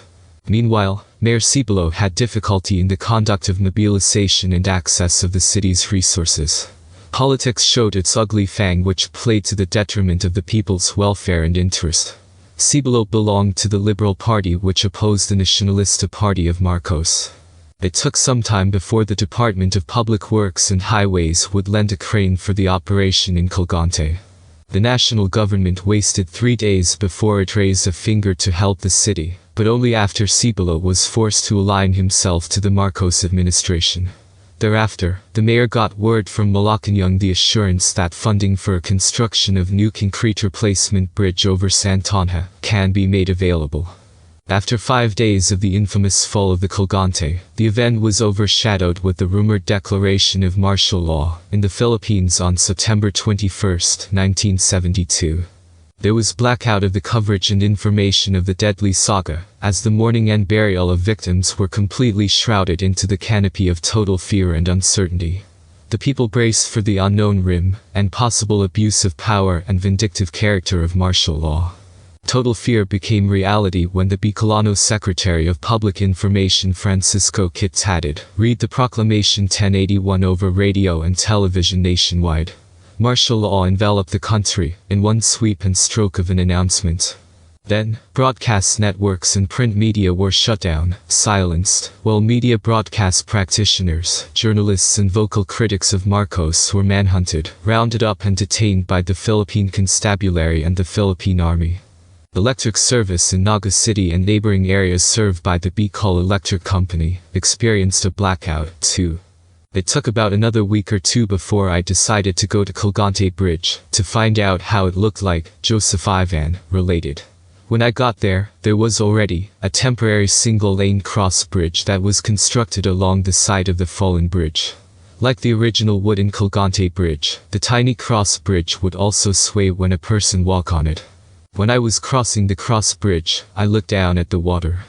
Meanwhile, Mayor Cibolo had difficulty in the conduct of mobilization and access of the city's resources. Politics showed its ugly fang, which played to the detriment of the people's welfare and interest. Cibolo belonged to the Liberal Party, which opposed the Nacionalista Party of Marcos. It took some time before the Department of Public Works and Highways would lend a crane for the operation in Colgante. The national government wasted 3 days before it raised a finger to help the city, but only after Cibolo was forced to align himself to the Marcos administration. Thereafter, the mayor got word from Malacanang the assurance that funding for a construction of new concrete replacement bridge over Santana can be made available. After 5 days of the infamous fall of the Colgante, the event was overshadowed with the rumored declaration of martial law in the Philippines on September 21, 1972. There was blackout of the coverage and information of the deadly saga, as the mourning and burial of victims were completely shrouded into the canopy of total fear and uncertainty. The people braced for the unknown rim and possible abuse of power and vindictive character of martial law. Total fear became reality when the Bicolano Secretary of Public Information Francisco Kitadid read the proclamation 1081 over radio and television nationwide. Martial law enveloped the country in one sweep and stroke of an announcement. Then, broadcast networks and print media were shut down, silenced, while media broadcast practitioners, journalists and vocal critics of Marcos were manhunted, rounded up and detained by the Philippine Constabulary and the Philippine Army. Electric service in Naga City and neighboring areas served by the Bicol Electric Company experienced a blackout, too. It took about another week or two before I decided to go to Colgante Bridge to find out how it looked like, Joseph Ivan related. When I got there, there was already a temporary single-lane cross bridge that was constructed along the side of the fallen bridge. Like the original wooden Colgante Bridge, the tiny cross bridge would also sway when a person walked on it. When I was crossing the cross bridge, I looked down at the water.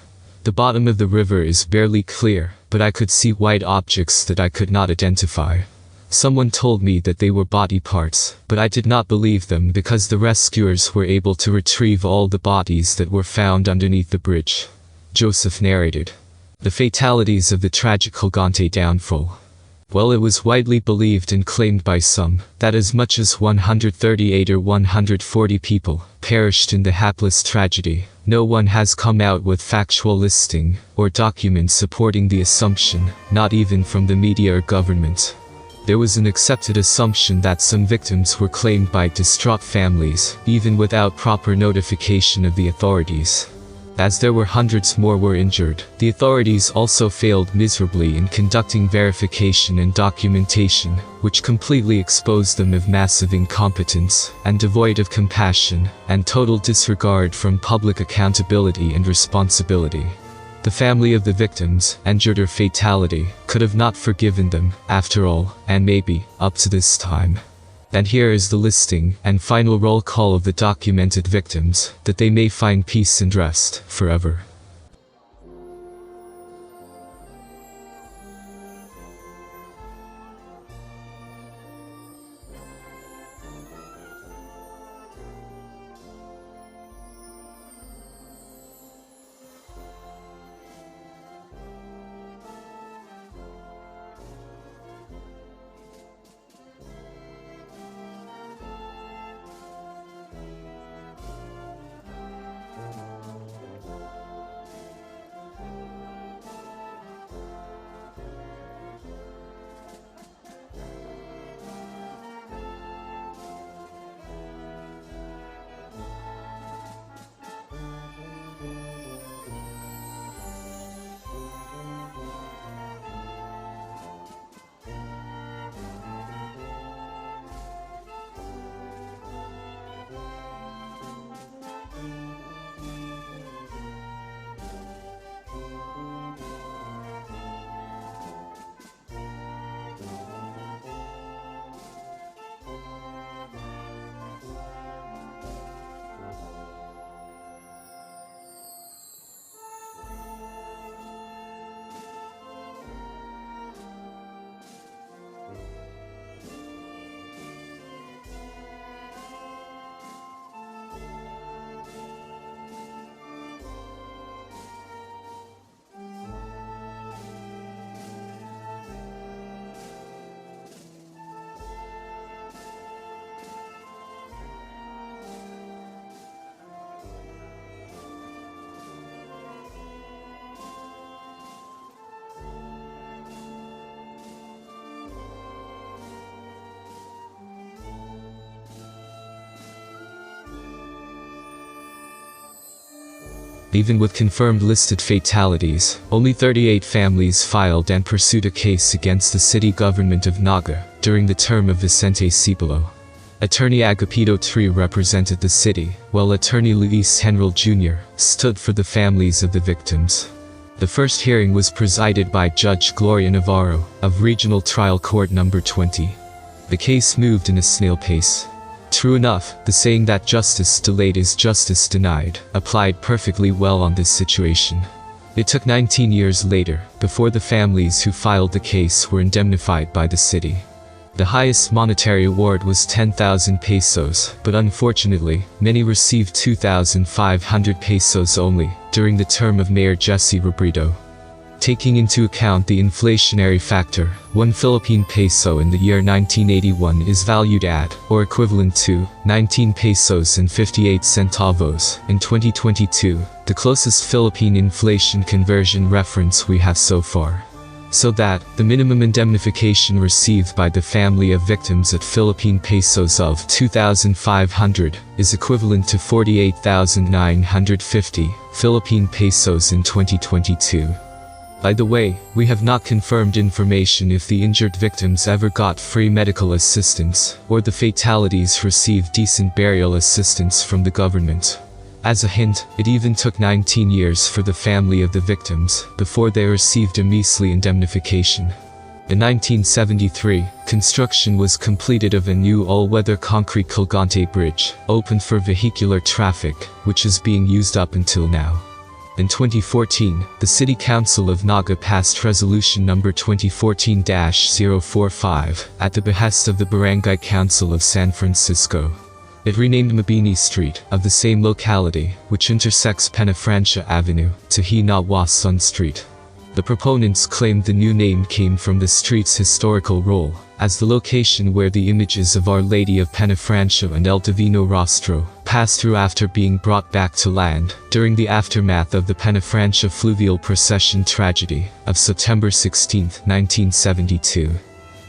The bottom of the river is barely clear, but I could see white objects that I could not identify. Someone told me that they were body parts, but I did not believe them because the rescuers were able to retrieve all the bodies that were found underneath the bridge. Joseph narrated. The fatalities of the tragic Colgante downfall. Well, it was widely believed and claimed by some that as much as 138 or 140 people perished in the hapless tragedy. No one has come out with factual listing or documents supporting the assumption, not even from the media or government. There was an accepted assumption that some victims were claimed by distraught families, even without proper notification of the authorities. As there were hundreds more were injured, the authorities also failed miserably in conducting verification and documentation, which completely exposed them of massive incompetence, and devoid of compassion, and total disregard from public accountability and responsibility. The family of the victims, injured or fatality, could have not forgiven them, after all, and maybe, up to this time. And here is the listing and final roll call of the documented victims, that they may find peace and rest, forever. Even with confirmed listed fatalities, only 38 families filed and pursued a case against the city government of Naga during the term of Vicente Cibolo. Attorney Agapito III represented the city, while Attorney Luis Henril Jr. stood for the families of the victims. The first hearing was presided by Judge Gloria Navarro of Regional Trial Court No. 20. The case moved in a snail pace. True enough, the saying that justice delayed is justice denied applied perfectly well on this situation. It took 19 years later before the families who filed the case were indemnified by the city. The highest monetary award was 10,000 pesos, but unfortunately, many received 2,500 pesos only during the term of Mayor Jesse Robredo. Taking into account the inflationary factor, 1 Philippine peso in the year 1981 is valued at, or equivalent to, 19 pesos and 58 centavos in 2022, the closest Philippine inflation conversion reference we have so far. So that, the minimum indemnification received by the family of victims at Philippine pesos of 2,500 is equivalent to 48,950 Philippine pesos in 2022. By the way, we have not confirmed information if the injured victims ever got free medical assistance, or the fatalities received decent burial assistance from the government. As a hint, it even took 19 years for the family of the victims before they received a measly indemnification. In 1973, construction was completed of a new all-weather concrete Colgante bridge, open for vehicular traffic, which is being used up until now. In 2014, the City Council of Naga passed Resolution No. 2014-045 at the behest of the Barangay Council of San Francisco. It renamed Mabini Street, of the same locality, which intersects Penafrancia Avenue, to Hinawa-Sun Street. The proponents claimed the new name came from the street's historical role, as the location where the images of Our Lady of Penafrancia and El Divino Rostro passed through after being brought back to land during the aftermath of the Penafrancia Fluvial Procession tragedy of September 16, 1972.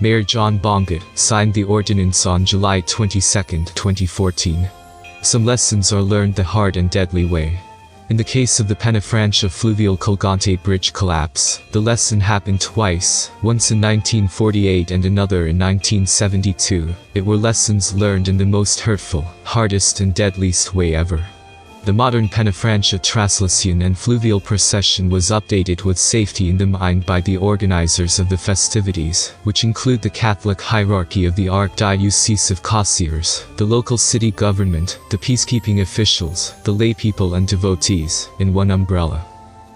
Mayor John Bongat signed the ordinance on July 22, 2014. Some lessons are learned the hard and deadly way. In the case of the Penafrancia Fluvial Colgante bridge collapse, the lesson happened twice, once in 1948 and another in 1972. It were lessons learned in the most hurtful, hardest and deadliest way ever. The modern Penafrancia traslacion and fluvial procession was updated with safety in the mind by the organizers of the festivities, which include the Catholic hierarchy of the Archdiocese of Caceres, the local city government, the peacekeeping officials, the laypeople and devotees, in one umbrella.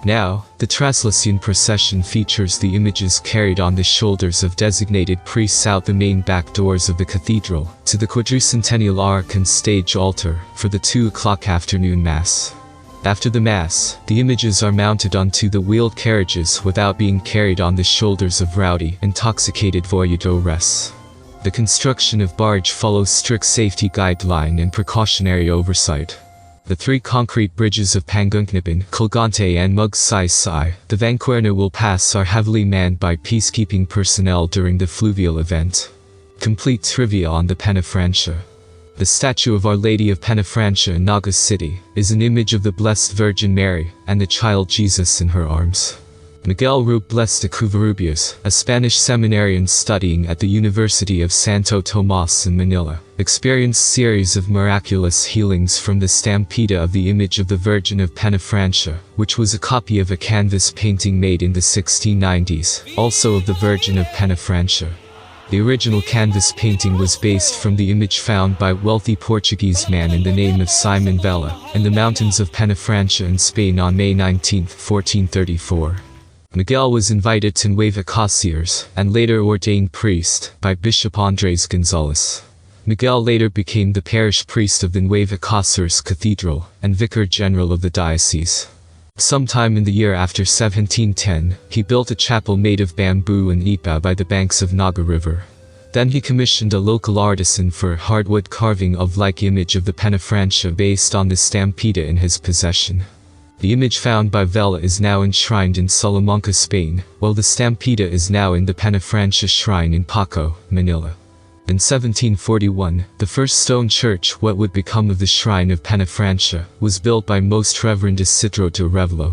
Now, the traslacion procession features the images carried on the shoulders of designated priests out the main back doors of the cathedral, to the quadricentennial arch and stage altar, for the 2 o'clock afternoon Mass. After the Mass, the images are mounted onto the wheeled carriages without being carried on the shoulders of rowdy, intoxicated voyadores. The construction of barge follows strict safety guideline and precautionary oversight. The 3 concrete bridges of Pangunknipan, Colgante and Magsaysay, the Vanquerna will pass are heavily manned by peacekeeping personnel during the fluvial event. Complete trivia on the Penafrancia. The statue of Our Lady of Penafrancia in Naga City is an image of the Blessed Virgin Mary and the child Jesus in her arms. Miguel Robles de Covarrubias, a Spanish seminarian studying at the University of Santo Tomas in Manila, experienced series of miraculous healings from the stampede of the image of the Virgin of Penafrancia, which was a copy of a canvas painting made in the 1690s, also of the Virgin of Penafrancia. The original canvas painting was based from the image found by a wealthy Portuguese man in the name of Simon Vela, in the mountains of Penafrancia in Spain on May 19, 1434. Miguel was invited to Nueva Caceres, and later ordained priest, by Bishop Andres Gonzalez. Miguel later became the parish priest of the Nueva Caceres Cathedral, and vicar general of the diocese. Sometime in the year after 1710, he built a chapel made of bamboo and nipa by the banks of Naga River. Then he commissioned a local artisan for hardwood carving of like image of the Penafrancia based on the stampede in his possession. The image found by Vela is now enshrined in Salamanca, Spain, while the stampede is now in the Penafrancia shrine in Paco, Manila. In 1741, the first stone church, what would become of the shrine of Penafrancia, was built by Most Reverend Isidro de Revelo.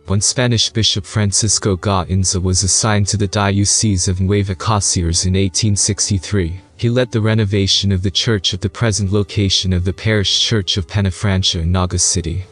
When Spanish Bishop Francisco Gainza was assigned to the Diocese of Nueva Caceres in 1863, he led the renovation of the church at the present location of the parish church of Penafrancia in Naga City.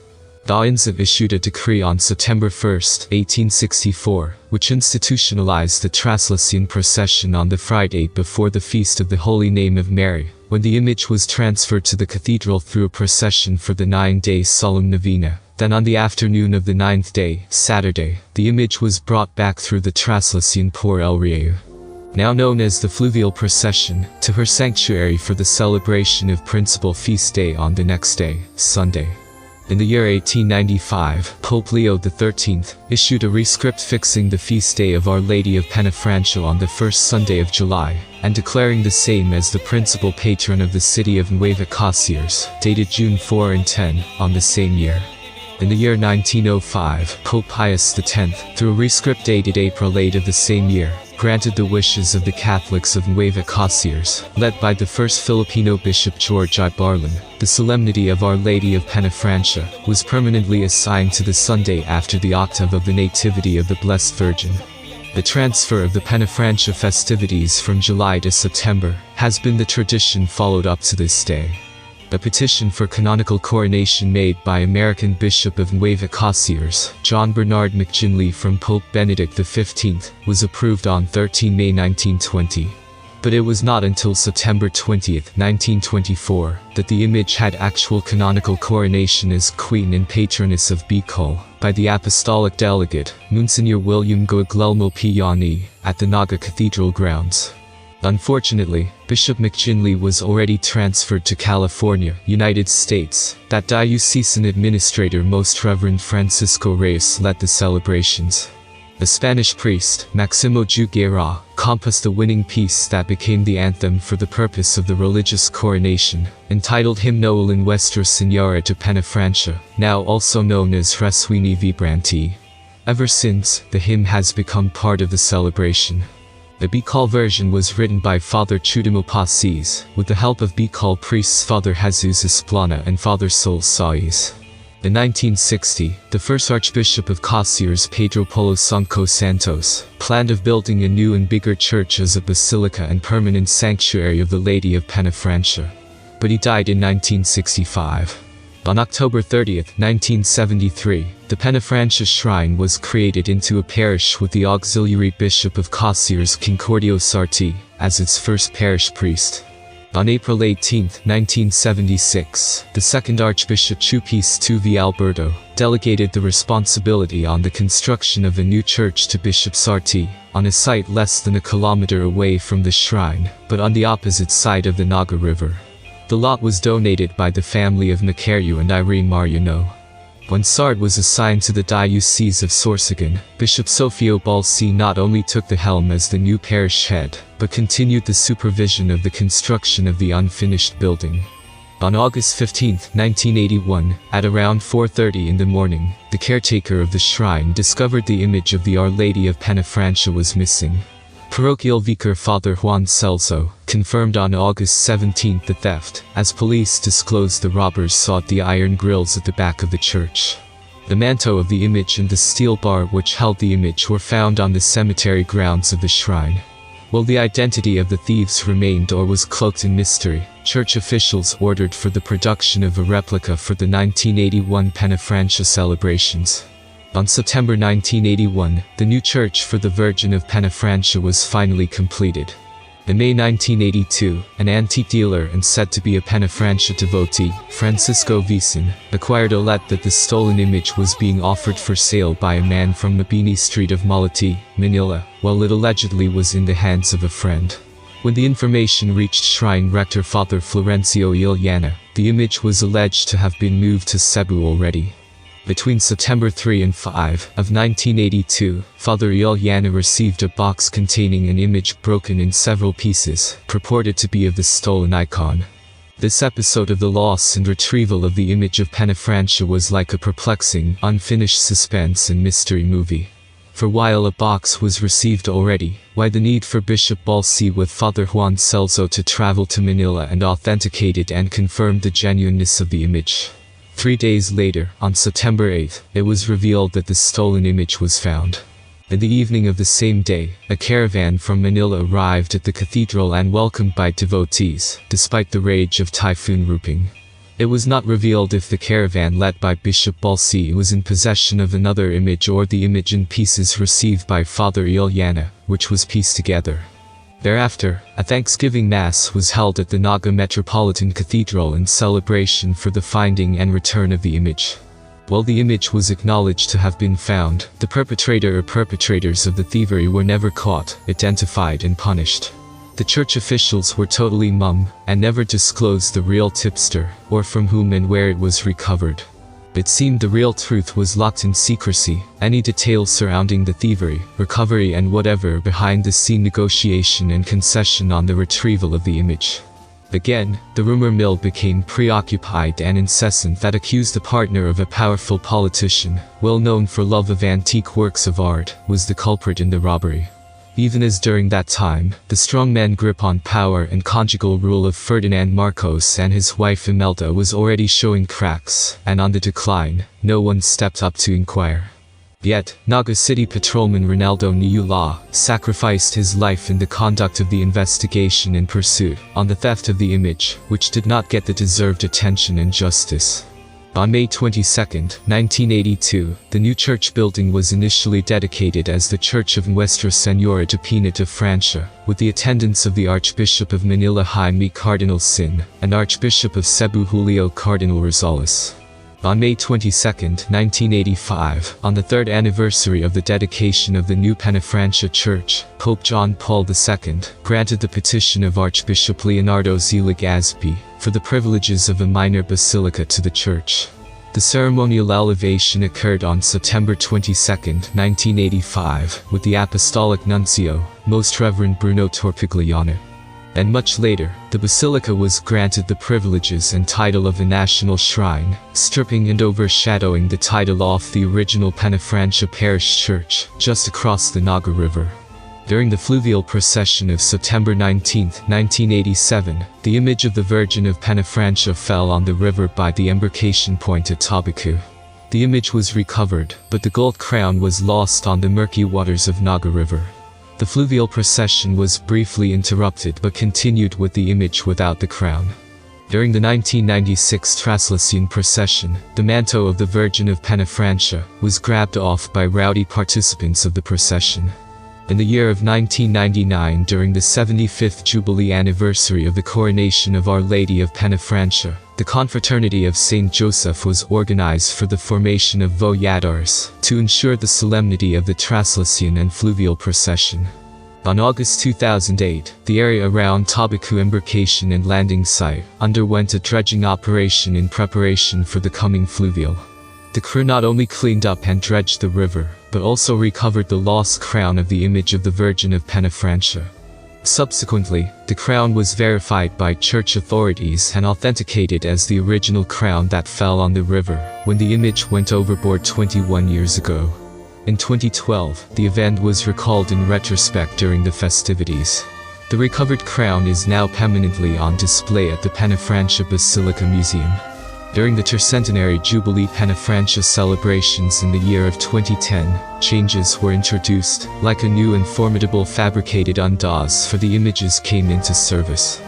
Gainza issued a decree on September 1, 1864, which institutionalized the traslacion procession on the Friday before the Feast of the Holy Name of Mary, when the image was transferred to the cathedral through a procession for the 9-day solemn novena. Then on the afternoon of the 9th day, Saturday, the image was brought back through the traslacion por el Rio, now known as the Fluvial Procession, to her sanctuary for the celebration of principal feast day on the next day, Sunday. In the year 1895, Pope Leo XIII issued a rescript fixing the feast day of Our Lady of Penafrancia on the first Sunday of July, and declaring the same as the principal patron of the city of Nueva Cáceres, dated June 4 and 10, on the same year. In the year 1905, Pope Pius X, through a rescript dated April 8 of the same year, granted the wishes of the Catholics of Nueva Cáceres, led by the first Filipino Bishop George I. Barlin. The solemnity of Our Lady of Penafrancia was permanently assigned to the Sunday after the octave of the Nativity of the Blessed Virgin. The transfer of the Penafrancia festivities from July to September has been the tradition followed up to this day. A petition for canonical coronation made by American Bishop of Nueva Cáceres, John Bernard McGinley from Pope Benedict XV, was approved on 13 May 1920. But it was not until September 20, 1924, that the image had actual canonical coronation as Queen and Patroness of Bicol, by the Apostolic Delegate, Monsignor William Guglielmo Piani, at the Naga Cathedral grounds. Unfortunately, Bishop McGinley was already transferred to California, United States. That diocesan administrator, Most Reverend Francisco Reyes, led the celebrations. The Spanish priest, Maximo Guerra, composed the winning piece that became the anthem for the purpose of the religious coronation, entitled Himno en Nuestra Señora de Penafrancia, now also known as Resuini Vibranti. Ever since, the hymn has become part of the celebration. The Bicol version was written by Father Chudimo Pasis, with the help of Bicol priests Father Jesus Esplana and Father Sol Saiz. In 1960, the first Archbishop of Cáceres, Pedro Polo Sanco Santos, planned of building a new and bigger church as a basilica and permanent sanctuary of the Lady of Penafrancia. But he died in 1965. On October 30, 1973, the Penafrancia Shrine was created into a parish with the auxiliary bishop of Cáceres, Concordio Sarti, as its first parish priest. On April 18, 1976, the second Archbishop Chupis Tuvi Alberto delegated the responsibility on the construction of a new church to Bishop Sarti, on a site less than a kilometer away from the shrine, but on the opposite side of the Naga River. The lot was donated by the family of Macario and Irene Mariano. When Sard was assigned to the Diocese of Sorsogon, Bishop Sofio Balsi not only took the helm as the new parish head, but continued the supervision of the construction of the unfinished building. On August 15, 1981, at around 4:30 in the morning, the caretaker of the shrine discovered the image of the Our Lady of Penafrancia was missing. Parochial Vicar Father Juan Celso confirmed on August 17 the theft, as police disclosed the robbers sought the iron grills at the back of the church. The manto of the image and the steel bar which held the image were found on the cemetery grounds of the shrine. While the identity of the thieves remained or was cloaked in mystery, church officials ordered for the production of a replica for the 1981 Penafrancia celebrations. On September 1981, the new church for the Virgin of Penafrancia was finally completed. In May 1982, an antique dealer and said to be a Penafrancia devotee, Francisco Vicen, acquired a let that the stolen image was being offered for sale by a man from Mabini Street of Malati, Manila, while it allegedly was in the hands of a friend. When the information reached Shrine Rector Father Florencio Iliana, the image was alleged to have been moved to Cebu already. Between September 3 and 5 of 1982, Father Iliana received a box containing an image broken in several pieces, purported to be of the stolen icon. This episode of the loss and retrieval of the image of Penafrancia was like a perplexing, unfinished suspense and mystery movie. For while a box was received already, why the need for Bishop Balsi with Father Juan Celso to travel to Manila and authenticate it and confirm the genuineness of the image? 3 days later, on September 8, it was revealed that the stolen image was found. In the evening of the same day, a caravan from Manila arrived at the cathedral and welcomed by devotees, despite the rage of Typhoon Ruping. It was not revealed if the caravan led by Bishop Balsi was in possession of another image or the image in pieces received by Father Iliana, which was pieced together. Thereafter, a Thanksgiving Mass was held at the Naga Metropolitan Cathedral in celebration for the finding and return of the image. While the image was acknowledged to have been found, the perpetrator or perpetrators of the thievery were never caught, identified and punished. The church officials were totally mum, and never disclosed the real tipster, or from whom and where it was recovered. It seemed the real truth was locked in secrecy, any details surrounding the thievery, recovery and whatever behind-the-scene negotiation and concession on the retrieval of the image. Again, the rumor mill became preoccupied and incessant that accused the partner of a powerful politician, well known for love of antique works of art, was the culprit in the robbery. Even as during that time, the strongman grip on power and conjugal rule of Ferdinand Marcos and his wife Imelda was already showing cracks, and on the decline, no one stepped up to inquire. Yet, Naga City patrolman Ronaldo Niula sacrificed his life in the conduct of the investigation in pursuit on the theft of the image, which did not get the deserved attention and justice. On May 22, 1982, the new church building was initially dedicated as the Church of Nuestra Señora de Penafrancia, with the attendance of the Archbishop of Manila Jaime Cardinal Sin, and Archbishop of Cebu Julio Cardinal Rosales. On May 22, 1985, on the third anniversary of the dedication of the new Penafrancia Church, Pope John Paul II granted the petition of Archbishop Leonardo Z. Legazpi for the privileges of a minor basilica to the church. The ceremonial elevation occurred on September 22, 1985, with the Apostolic Nuncio, Most Reverend Bruno Torpigliano. And much later, the basilica was granted the privileges and title of a national shrine, stripping and overshadowing the title off the original Penafrancia Parish Church, just across the Naga River. During the fluvial procession of September 19, 1987, the image of the Virgin of Penafrancia fell on the river by the embarkation point at Tabacu. The image was recovered, but the gold crown was lost on the murky waters of Naga River. The fluvial procession was briefly interrupted but continued with the image without the crown. During the 1996 Traslacion procession, the manto of the Virgin of Penafrancia was grabbed off by rowdy participants of the procession. In the year of 1999, during the 75th Jubilee anniversary of the coronation of Our Lady of Penafrancia, the Confraternity of St. Joseph was organized for the formation of voyadars to ensure the solemnity of the Traslacion and fluvial procession. On August 2008, the area around Tabacu embarkation and landing site underwent a dredging operation in preparation for the coming fluvial. The crew not only cleaned up and dredged the river, but also recovered the lost crown of the image of the Virgin of Penafrancia. Subsequently, the crown was verified by church authorities and authenticated as the original crown that fell on the river when the image went overboard 21 years ago. In 2012, the event was recalled in retrospect during the festivities. The recovered crown is now permanently on display at the Penafrancia Basilica Museum. During the Tercentenary Jubilee Penafrancia celebrations in the year of 2010, changes were introduced, like a new and formidable fabricated undas for the images came into service.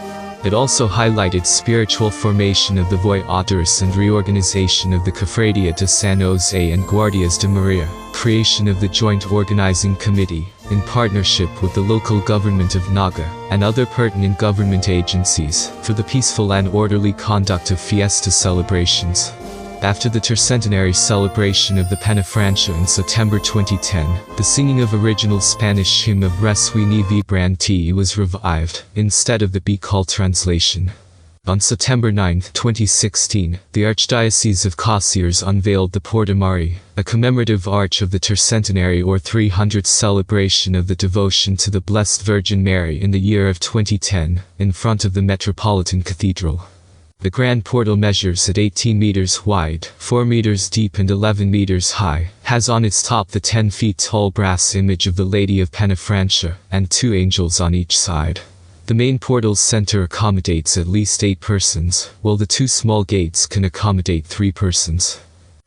It also highlighted spiritual formation of the voyadores and reorganization of the Cofradia de San Jose and Guardias de Maria, creation of the Joint Organizing Committee, in partnership with the local government of Naga, and other pertinent government agencies, for the peaceful and orderly conduct of fiesta celebrations. After the tercentenary celebration of the Penafrancia in September 2010, the singing of original Spanish hymn of Reswini Vibrante was revived, instead of the Bicol translation. On September 9, 2016, the Archdiocese of Caceres unveiled the Portamari, a commemorative arch of the tercentenary or 300th celebration of the devotion to the Blessed Virgin Mary in the year of 2010, in front of the Metropolitan Cathedral. The grand portal measures at 18 meters wide, 4 meters deep and 11 meters high, has on its top the 10 feet tall brass image of the Lady of Penafrancia, and 2 angels on each side. The main portal's center accommodates at least 8 persons, while the 2 small gates can accommodate 3 persons.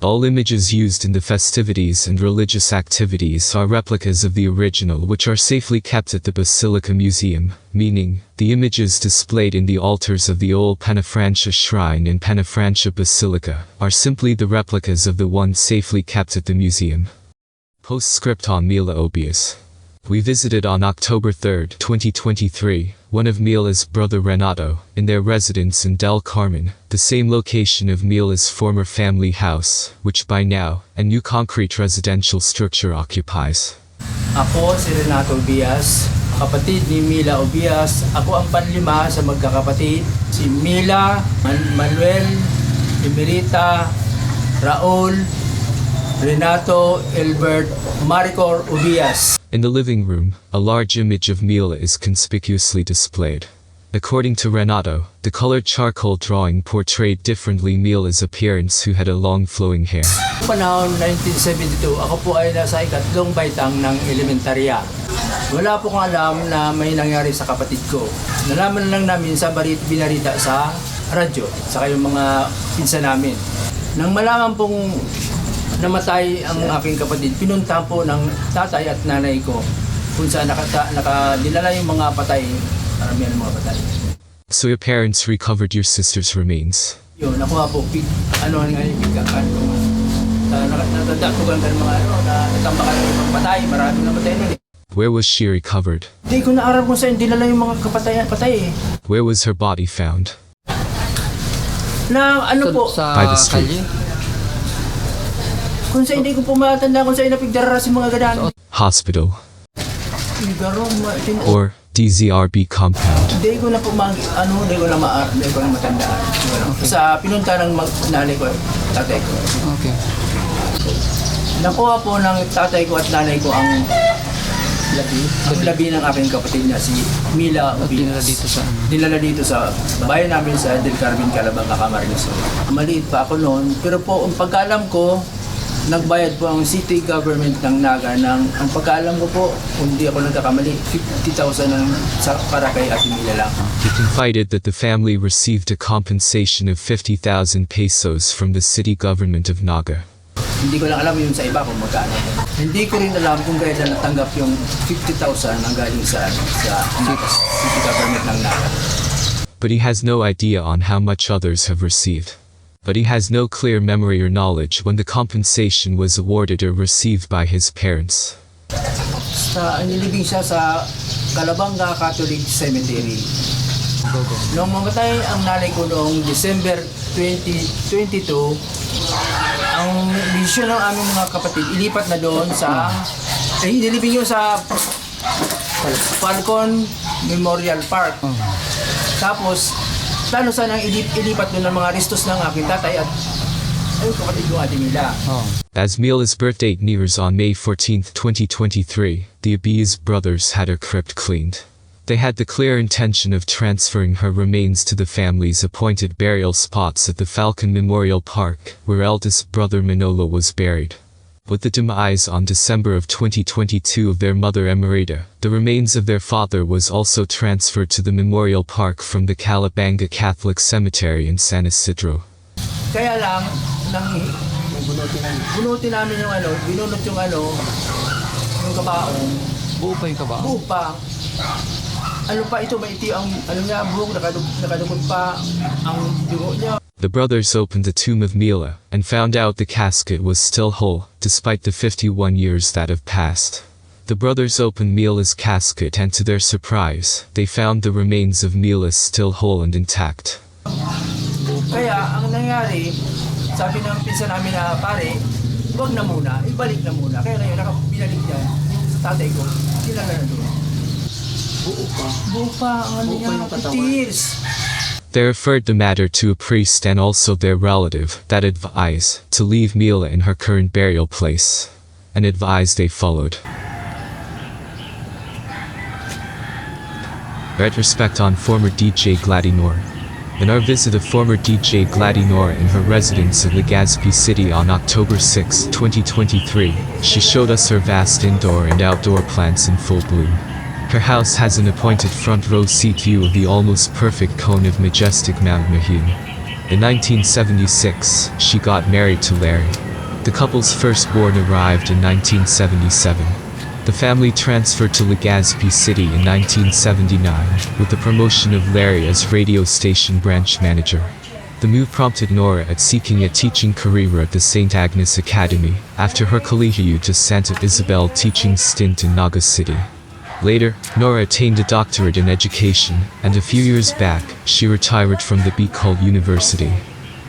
All images used in the festivities and religious activities are replicas of the original, which are safely kept at the Basilica Museum, meaning, the images displayed in the altars of the old Penafrancia Shrine in Penafrancia Basilica are simply the replicas of the ones safely kept at the museum. Postscript on Mila Obias. We visited on October 3, 2023, one of Mila's brother Renato, in their residence in Del Carmen, the same location of Mila's former family house, which by now, a new concrete residential structure occupies.
Ako si Renato Obias, kapatid ni Mila Obias. Ako ang panlima sa magkakapatid. Si Mila, Manuel, Emerita, Raul, Renato, Albert, Maricor, Ubias.
In the living room, a large image of Mila is conspicuously displayed. According to Renato, the colored charcoal drawing portrayed differently Mila's appearance, who had a long flowing hair.
Panahon 1972, ako po ay nasa ikatlong baitang ng elementarya. Wala po kong alam na may nangyari sa kapatid ko. Nalaman lang namin sa binarita sa radyo, saka yung mga pinsan namin. Nang malaman pong namatay ang aking kapatid, pinunta po ng tatay at nanay ko kung saan nakadilala yung mga patay, maramihan ng mga patay.
So your parents recovered your sister's remains?
Yun, nakuha po, pigkakan ko. Natadakugan ka ng mga natambakan ng mga patay, maraming namatay nun eh.
Where was she recovered?
Hindi ko naaram kung saan dinala yung mga patay eh.
Where was her body found?
Na ano po?
By the street.
Kung saan hindi ko po matanda kung saan napigdarara si mga gadan.
Hospital.
Or
Or DZRB compound.
hindi ko na po hindi ko na matandaan. Sa pinunta ng nanay ko, tatay ko.
Okay.
Nakuha po ng tatay ko at nanay ko ang labi ng aking kapatid na si Mila Ubias. Dinala dito sa bayan namin sa Del Carmen, Calabanga, Camarines. Maliit pa ako noon, pero po ang pagkaalam ko, nagbayad po ang city government ng Naga ang pagkaalam ko po, hindi ako nagkakamali, 50,000 para kay Ate Mila lang.
He confided that the family received a compensation of 50,000 pesos from the city government of Naga.
Hindi ko lang alam yun sa iba kung magkano. Hindi ko rin alam kung kailan natanggap yung 50,000 ang galing sa city government ng Naga.
But he has no idea on how much others have received. But he has no clear memory or knowledge when the compensation was awarded or received by his parents.
Nilibing siya sa Calabanga Catholic Cemetery. Nung mamatay ang nanay ko noong December 2022, ang bisyo ng aming mga kapatid, ilipat na doon sa, nilibing yun sa Falcon Memorial Park. Tapos, plano sanang ilipat doon ng mga restos ng aking tatay at ay kapatid ko Ate Mila.
As Mila's birthday nears on May 14, 2023, the Ubias brothers had her crypt cleaned. They had the clear intention of transferring her remains to the family's appointed burial spots at the Falcon Memorial Park, where eldest brother Manolo was buried. With the demise on December of 2022 of their mother Emerita, the remains of their father was also transferred to the memorial park from the Calabanga Catholic Cemetery in San Isidro.
Kaya lang, bunutin namin yung binunot yung yung kabaong.
Buo pa yung kabaong?
Buo pa. Ano pa ito, maiti ang buhok, nakadukot pa ang dugo niya.
The brothers opened the tomb of Mila and found out the casket was still whole, despite the 51 years that have passed. The brothers opened Mila's casket and to their surprise, they found the remains of Mila still whole and intact.
Kaya ang nangyari, sabi ng pinsan namin na pare, huwag na muna, ibalik na muna. Kaya ngayon, binalik niya sa tatay ko, sinala na doon. Buo pa, tears.
They referred the matter to a priest and also their relative that advised to leave Mila in her current burial place, and advised they followed. Retrospect on former DJ Gladinor. In our visit of former DJ Gladinor in her residence in Legazpi City on October 6, 2023, she showed us her vast indoor and outdoor plants in full bloom. Her house has an appointed front row seat view of the almost perfect cone of majestic Mount Mahine. In 1976, she got married to Larry. The couple's firstborn arrived in 1977. The family transferred to Legazpi City in 1979, with the promotion of Larry as radio station branch manager. The move prompted Nora at seeking a teaching career at the St. Agnes Academy, after her Colegio de Santa Isabel teaching stint in Naga City. Later, Nora attained a doctorate in education, and a few years back, she retired from the Bicol University.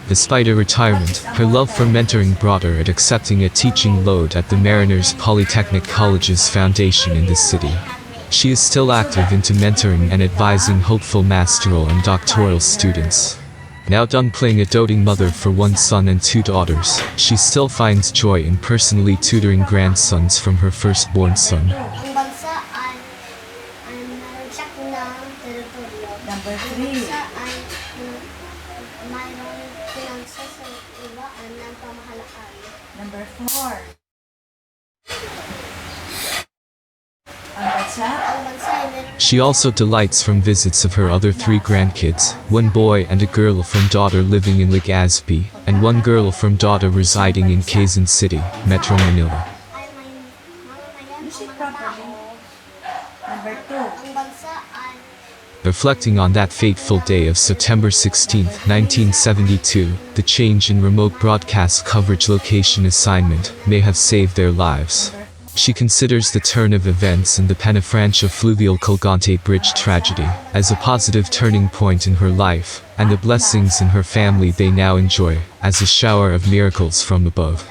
Despite her retirement, her love for mentoring brought her at accepting a teaching load at the Mariners Polytechnic College's foundation in the city. She is still active into mentoring and advising hopeful masteral and doctoral students. Now done playing a doting mother for one son and two daughters, she still finds joy in personally tutoring grandsons from her firstborn son.
Ang bansa ay naragsak na teritoryo.
Number
Ang
3.
bansa ay mayroong pinansa sa iba ng pamahalaan.
Number 4. Ang bansa.
Ang bansa ay meron
She also delights from visits of her other 3 grandkids, one boy and a girl from daughter living in Legazpi, and one girl from daughter residing in Quezon City, Metro Manila.
ay may mamamayan
Music
o mga
properly.
tao.
Number 2.
Ang bansa ay
Reflecting on that fateful day of September 16, 1972, the change in remote broadcast coverage location assignment may have saved their lives. She considers the turn of events in the Penafrancia Fluvial Colgante bridge tragedy as a positive turning point in her life, and the blessings in her family they now enjoy as a shower of miracles from above.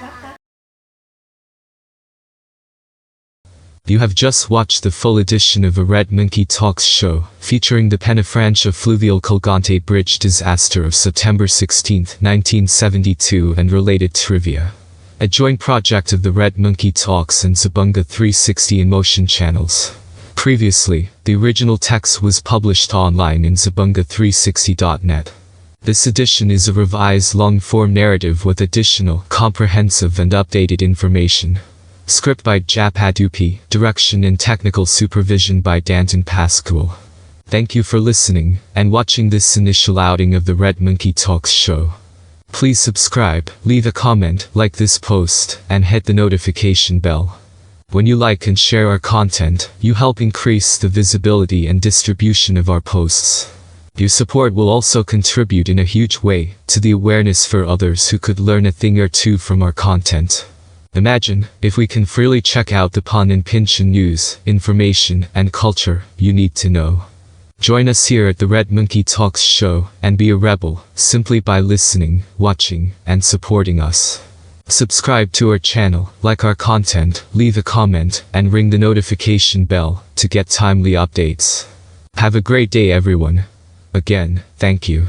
You have just watched the full edition of a Red Monkey Talks show, featuring the Penafrancia Fluvial Colgante bridge disaster of September 16, 1972 and related trivia. A joint project of the Red Monkey Talks and Zabunga 360 in Motion channels. Previously, the original text was published online in zabunga360.net. This edition is a revised long-form narrative with additional, comprehensive and updated information. Script by Japadupi, direction and technical supervision by Danton Pascual. Thank you for listening and watching this initial outing of the Red Monkey Talks show. Please subscribe, leave a comment, like this post, and hit the notification bell. When you like and share our content, you help increase the visibility and distribution of our posts. Your support will also contribute in a huge way to the awareness for others who could learn a thing or two from our content. Imagine if we can freely check out the Pon and Pinchin news, information, and culture you need to know. Join us here at the Red Monkey Talks show and be a rebel simply by listening, watching, and supporting us. Subscribe to our channel, like our content, leave a comment, and ring the notification bell to get timely updates. Have a great day everyone. Again, thank you.